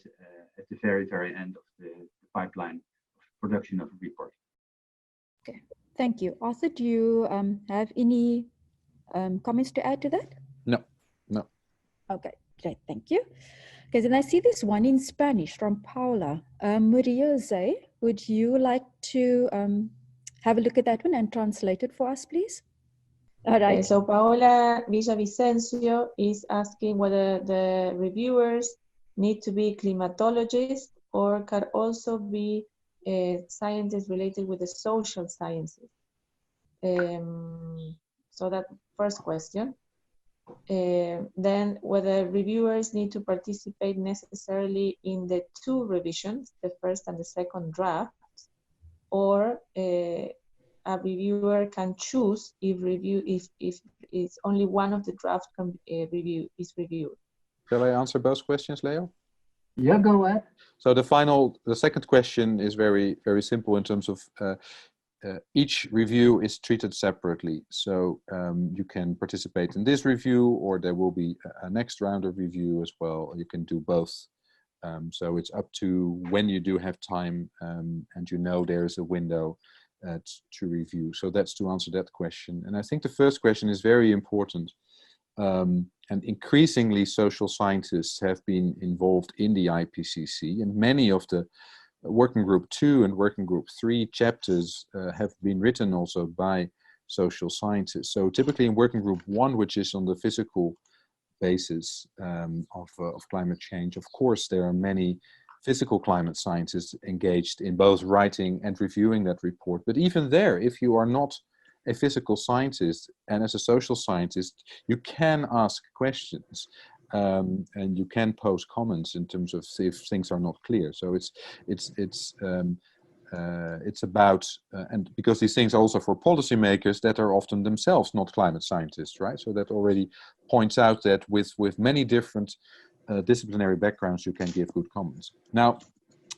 at the very, very end of the pipeline of production of a report. Okay, thank you. Arthur, do you have any comments to add to that? No. Okay, great, thank you. Okay, then I see this one in Spanish from Paula. Maria Zay, would you like to have a look at that one and translate it for us, please? All right. Okay, so Paola Villavicencio is asking whether the reviewers need to be climatologists or can also be scientists related with the social sciences. So that first question. Then whether reviewers need to participate necessarily in the 2 revisions, the first and the second draft, or a reviewer can choose if it's only one of the draft is reviewed. Shall I answer both questions, Leo? Yeah, go ahead. So the second question is very, very simple in terms of each review is treated separately. So you can participate in this review, or there will be a next round of review as well. You can do both. So it's up to when you do have time, and you know there is a window to review. So that's to answer that question. And I think the first question is very important. And increasingly social scientists have been involved in the IPCC, and many of the Working Group 2 and Working Group 3 chapters have been written also by social scientists. So typically in Working Group 1, which is on the physical basis of climate change, of course there are many physical climate scientists engaged in both writing and reviewing that report. But even there, if you are not a physical scientist and as a social scientist, you can ask questions. And you can post comments in terms of if things are not clear. So it's about and because these things are also for policymakers that are often themselves not climate scientists, right? So that already points out that with many different disciplinary backgrounds, you can give good comments. Now,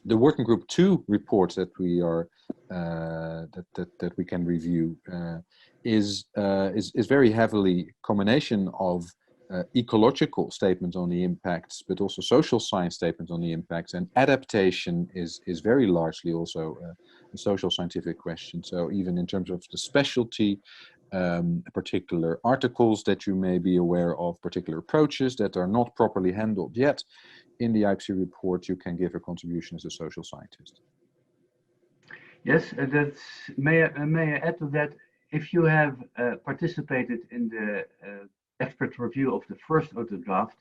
The working group 2 report that we are that we can review is very heavily combination of ecological statements on the impacts, but also social science statements on the impacts, and adaptation is very largely also a social scientific question. So even in terms of the specialty, particular articles that you may be aware of, particular approaches that are not properly handled yet, in the IPCC report you can give a contribution as a social scientist. Yes, may I add to that? If you have participated in the expert review of the first auto draft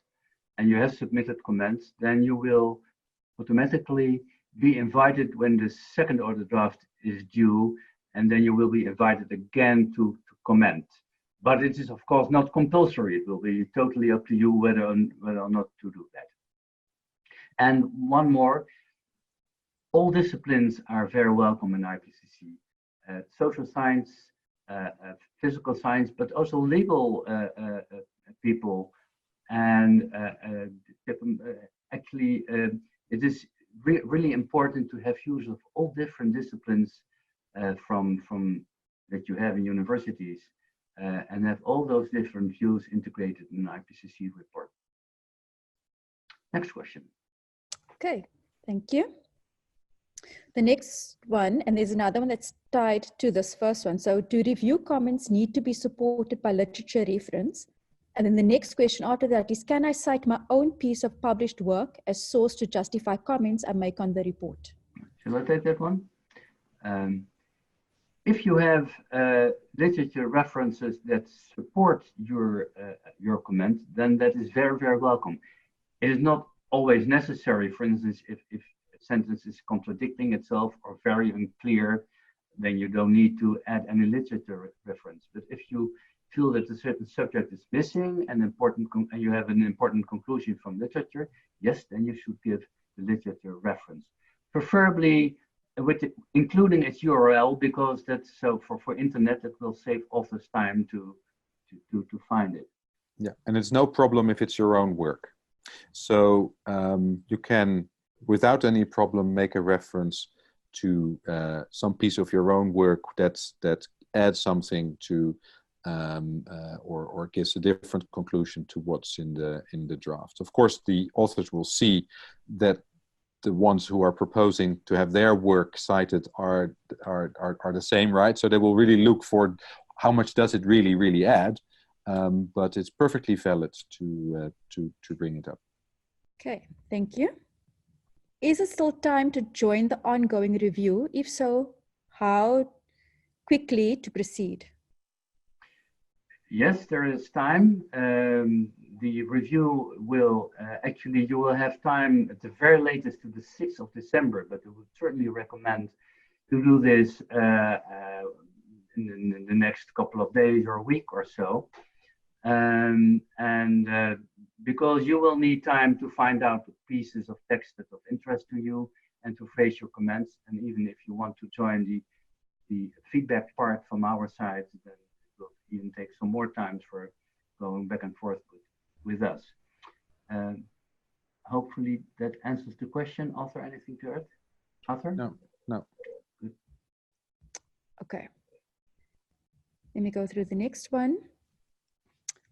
and you have submitted comments, then you will automatically be invited when the second auto draft is due, and then you will be invited again to comment. But it is of course not compulsory. It will be totally up to you whether or not to do that. And one more, all disciplines are very welcome in IPCC. Social science, physical science, but also legal people. And actually, it is really important to have use of all different disciplines from that you have in universities, and have all those different views integrated in an IPCC report. Next question. Okay, thank you. The next one, and there's another one that's tied to this first one. So do review comments need to be supported by literature reference? And then the next question after that is, can I cite my own piece of published work as source to justify comments I make on the report? Shall I take that one? If you have literature references that support your comment, then that is very, very welcome. It is not always necessary. For instance, if a sentence is contradicting itself or very unclear, then you don't need to add any literature reference. But if you feel that a certain subject is missing and you have an important conclusion from literature, yes, then you should give the literature reference, preferably including its URL, because that's so for internet that will save authors time to find it. Yeah, and it's no problem if it's your own work. So you can, without any problem, make a reference to some piece of your own work that adds something to or gives a different conclusion to what's in the draft. Of course, the authors will see that the ones who are proposing to have their work cited are the same, right? So they will really look for how much does it really add. But it's perfectly valid to bring it up. Okay, thank you. Is it still time to join the ongoing review? If so, how quickly to proceed? Yes, there is time. The review will actually, you will have time at the very latest to the 6th of December, but I would certainly recommend to do this in the next couple of days or a week or so. Because you will need time to find out the pieces of text that are of interest to you and to phrase your comments. And even if you want to join the feedback part from our side, then it will even take some more time for going back and forth with us. Hopefully that answers the question. Arthur, anything to add? Arthur? No. Good. Okay. Let me go through the next one.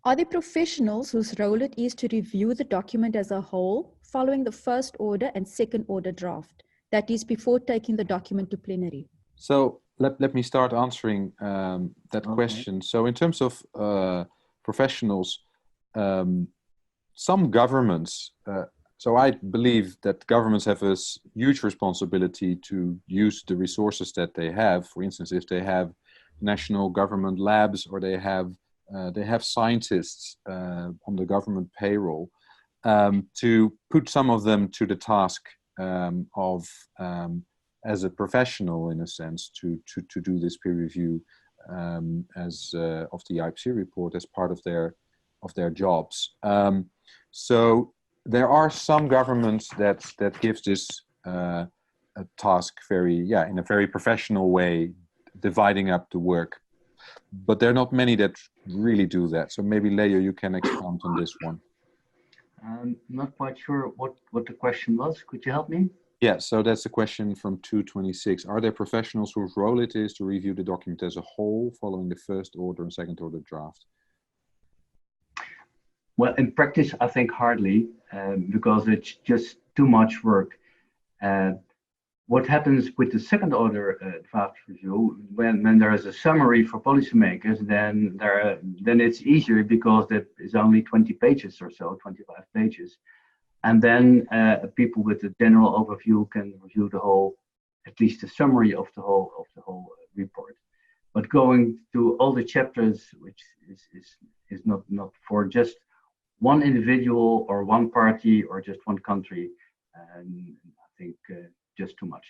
Are there professionals whose role it is to review the document as a whole following the first order and second order draft? That is, before taking the document to plenary. So let me start answering that question. So in terms of professionals, some governments, so I believe that governments have a huge responsibility to use the resources that they have. For instance, if they have national government labs or they have scientists on the government payroll, to put some of them to the task of as a professional, in a sense, to do this peer review of the IPCC report as part of their jobs. So there are some governments that gives this a task in a very professional way, dividing up the work. But there are not many that really do that. So maybe Leo, you can expand on this one. I'm not quite sure what the question was. Could you help me? Yeah, so that's a question from 226. Are there professionals whose role it is to review the document as a whole, following the first order and second order draft? Well, in practice, I think hardly, because it's just too much work. What happens with the second order draft review, when there is a summary for policymakers, then it's easier because that is only 20 pages or so, 25 pages. And then people with a general overview can review the whole, at least a summary of the whole report. But going through all the chapters, which is not for just one individual or one party or just one country, I think just too much.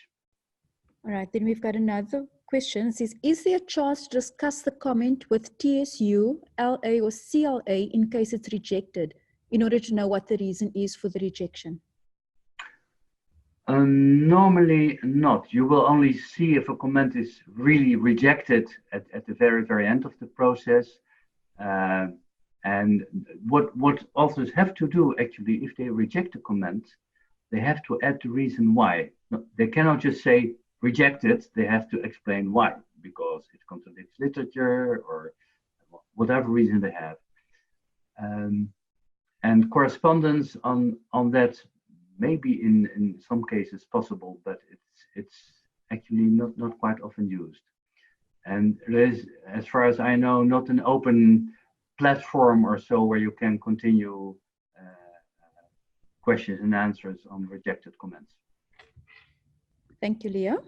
All right, then we've got another question. It says, is there a chance to discuss the comment with TSU, LA or CLA in case it's rejected, in order to know what the reason is for the rejection? Normally not. You will only see if a comment is really rejected at the very, very end of the process. And what authors have to do, actually, if they reject a comment, they have to add the reason why. They cannot just say rejected, they have to explain why, because it contradicts literature or whatever reason they have. And correspondence on that may be in some cases possible, but it's actually not quite often used. And there is, as far as I know, not an open platform or so where you can continue questions and answers on rejected comments. Thank you, Leo.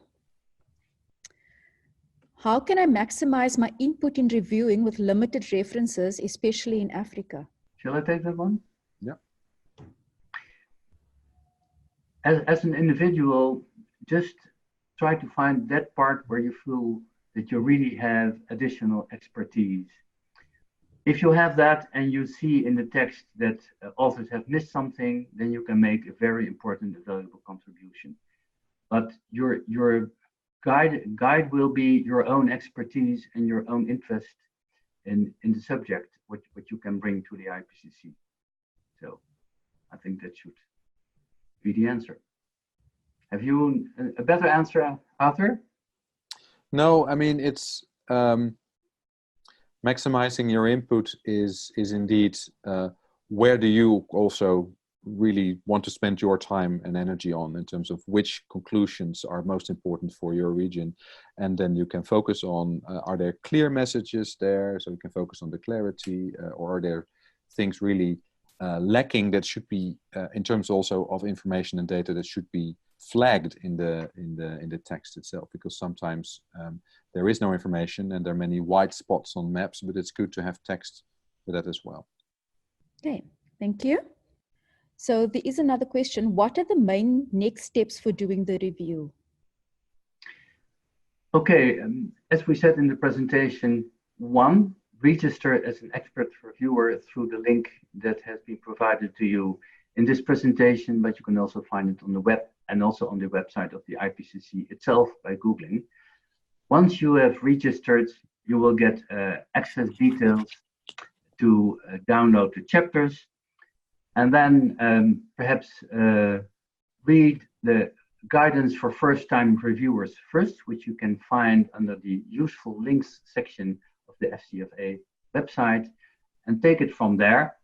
How can I maximize my input in reviewing with limited references, especially in Africa? Shall I take that one? Yeah. As an individual, just try to find that part where you feel that you really have additional expertise. If you have that and you see in the text that authors have missed something, then you can make a very important and valuable contribution. But your guide will be your own expertise and your own interest in the subject, what you can bring to the IPCC. So I think that should be the answer. Have you a better answer, Arthur? No, I mean, it's maximizing your input is indeed where do you also really want to spend your time and energy on, in terms of which conclusions are most important for your region. And then you can focus on, are there clear messages there? So you can focus on the clarity, or are there things really lacking that should be, in terms also of information and data, that should be flagged in the text itself, because sometimes there is no information and there are many white spots on maps, but it's good to have text for that as well. Okay, thank you. So there is another question. What are the main next steps for doing the review? Okay, as we said in the presentation, 1, register as an expert reviewer through the link that has been provided to you in this presentation, but you can also find it on the web and also on the website of the IPCC itself by Googling. Once you have registered, you will get access details to download the chapters, and then perhaps read the guidance for first-time reviewers first, which you can find under the useful links section of the FCFA website, and take it from there.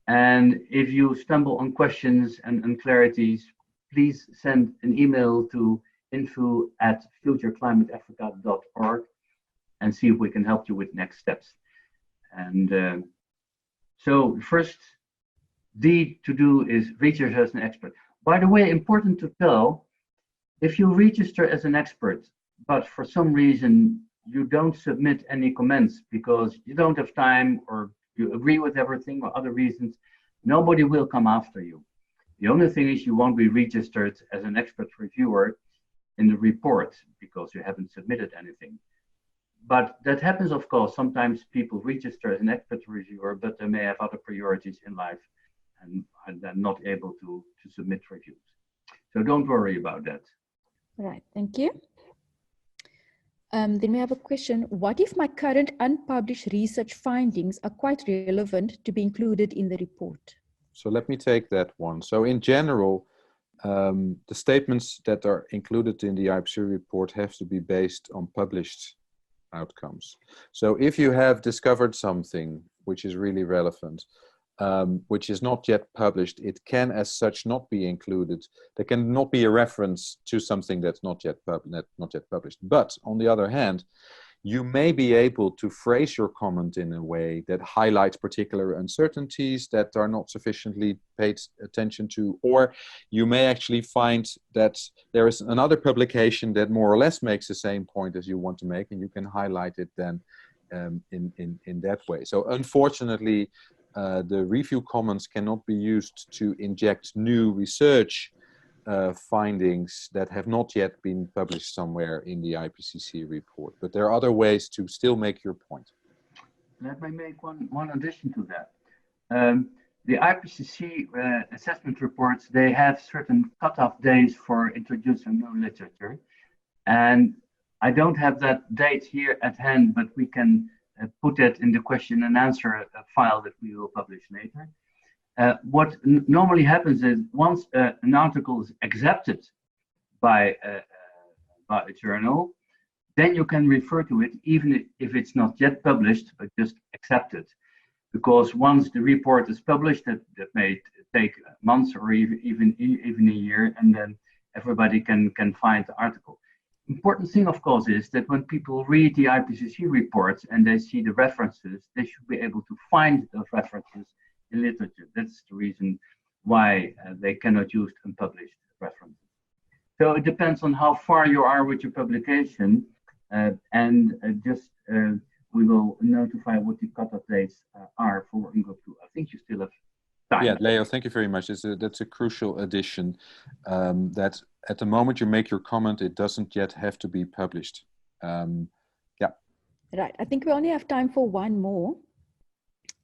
And if you stumble on questions and unclarities, please send an email to info@futureclimateafrica.org and see if we can help you with next steps. And so first deed to do is register as an expert. By the way, important to tell, if you register as an expert, but for some reason you don't submit any comments because you don't have time or you agree with everything or other reasons, nobody will come after you. The only thing is you won't be registered as an expert reviewer in the report because you haven't submitted anything. But that happens, of course. Sometimes people register as an expert reviewer, but they may have other priorities in life and they're not able to submit reviews. So don't worry about that. All right, thank you. Then we have a question. What if my current unpublished research findings are quite relevant to be included in the report? So let me take that one. So in general, the statements that are included in the IPCC report have to be based on published outcomes. So if you have discovered something which is really relevant, which is not yet published, it can as such not be included. There can not be a reference to something that's not yet published. But on the other hand, you may be able to phrase your comment in a way that highlights particular uncertainties that are not sufficiently paid attention to, or you may actually find that there is another publication that more or less makes the same point as you want to make, and you can highlight it then in that way. So unfortunately, the review comments cannot be used to inject new research findings that have not yet been published somewhere in the IPCC report. But there are other ways to still make your point. Let me make one addition to that. The IPCC assessment reports, they have certain cutoff days for introducing new literature. And I don't have that date here at hand, but we can put it in the question and answer file that we will publish later. What normally happens is once an article is accepted by a journal, then you can refer to it even if it's not yet published, but just accepted. Because once the report is published, that may take months or even a year, and then everybody can find the article. Important thing, of course, is that when people read the IPCC reports and they see the references, they should be able to find those references in literature. That's the reason why they cannot use unpublished references. So it depends on how far you are with your publication, we will notify what the cutoff dates are for working group 2. I think you still have time. Yeah, Leo, thank you very much. That's a crucial addition, that at the moment you make your comment, it doesn't yet have to be published. Yeah. Right, I think we only have time for one more.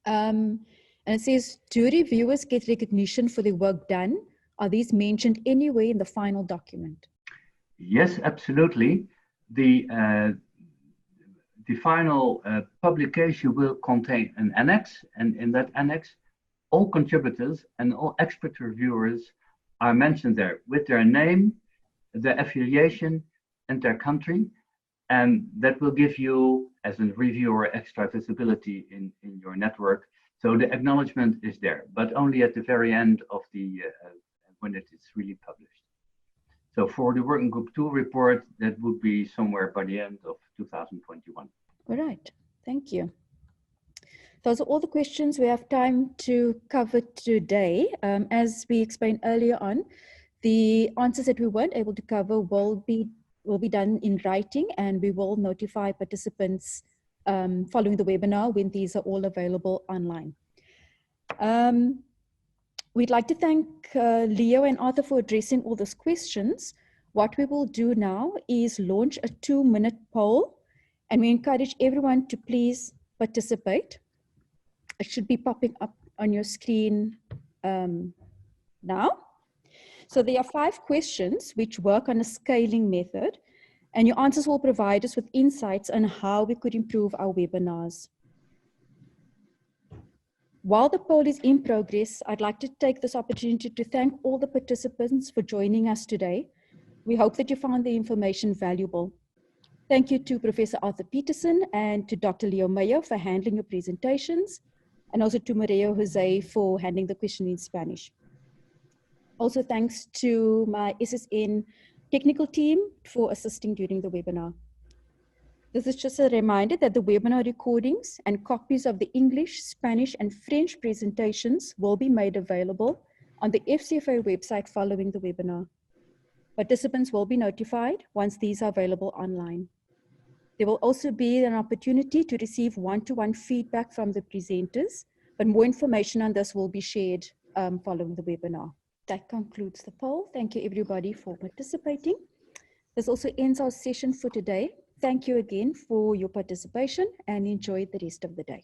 And it says, do reviewers get recognition for the work done? Are these mentioned anywhere in the final document? Yes, absolutely. The final publication will contain an annex, and in that annex, all contributors and all expert reviewers are mentioned there with their name, their affiliation, and their country. And that will give you, as a reviewer, extra visibility in your network. So the acknowledgement is there, but only at the very end of the, when it is really published. So for the working group 2 report, that would be somewhere by the end of 2021. All right, thank you. Those are all the questions we have time to cover today. As we explained earlier on, the answers that we weren't able to cover will be done in writing, and we will notify participants following the webinar when these are all available online. We'd like to thank Leo and Arthur for addressing all those questions. What we will do now is launch a 2-minute poll, and we encourage everyone to please participate. It should be popping up on your screen now. So there are 5 questions which work on a scaling method, and your answers will provide us with insights on how we could improve our webinars. While the poll is in progress, I'd like to take this opportunity to thank all the participants for joining us today. We hope that you found the information valuable. Thank you to Professor Arthur Peterson and to Dr. Leo Mayo for handling your presentations, and also to Maria Jose for handling the question in Spanish. Also thanks to my SSN technical team for assisting during the webinar. This is just a reminder that the webinar recordings and copies of the English, Spanish, and French presentations will be made available on the FCFA website following the webinar. Participants will be notified once these are available online. There will also be an opportunity to receive one-to-one feedback from the presenters, but more information on this will be shared following the webinar. That concludes the poll. Thank you everybody for participating. This also ends our session for today. Thank you again for your participation and enjoy the rest of the day.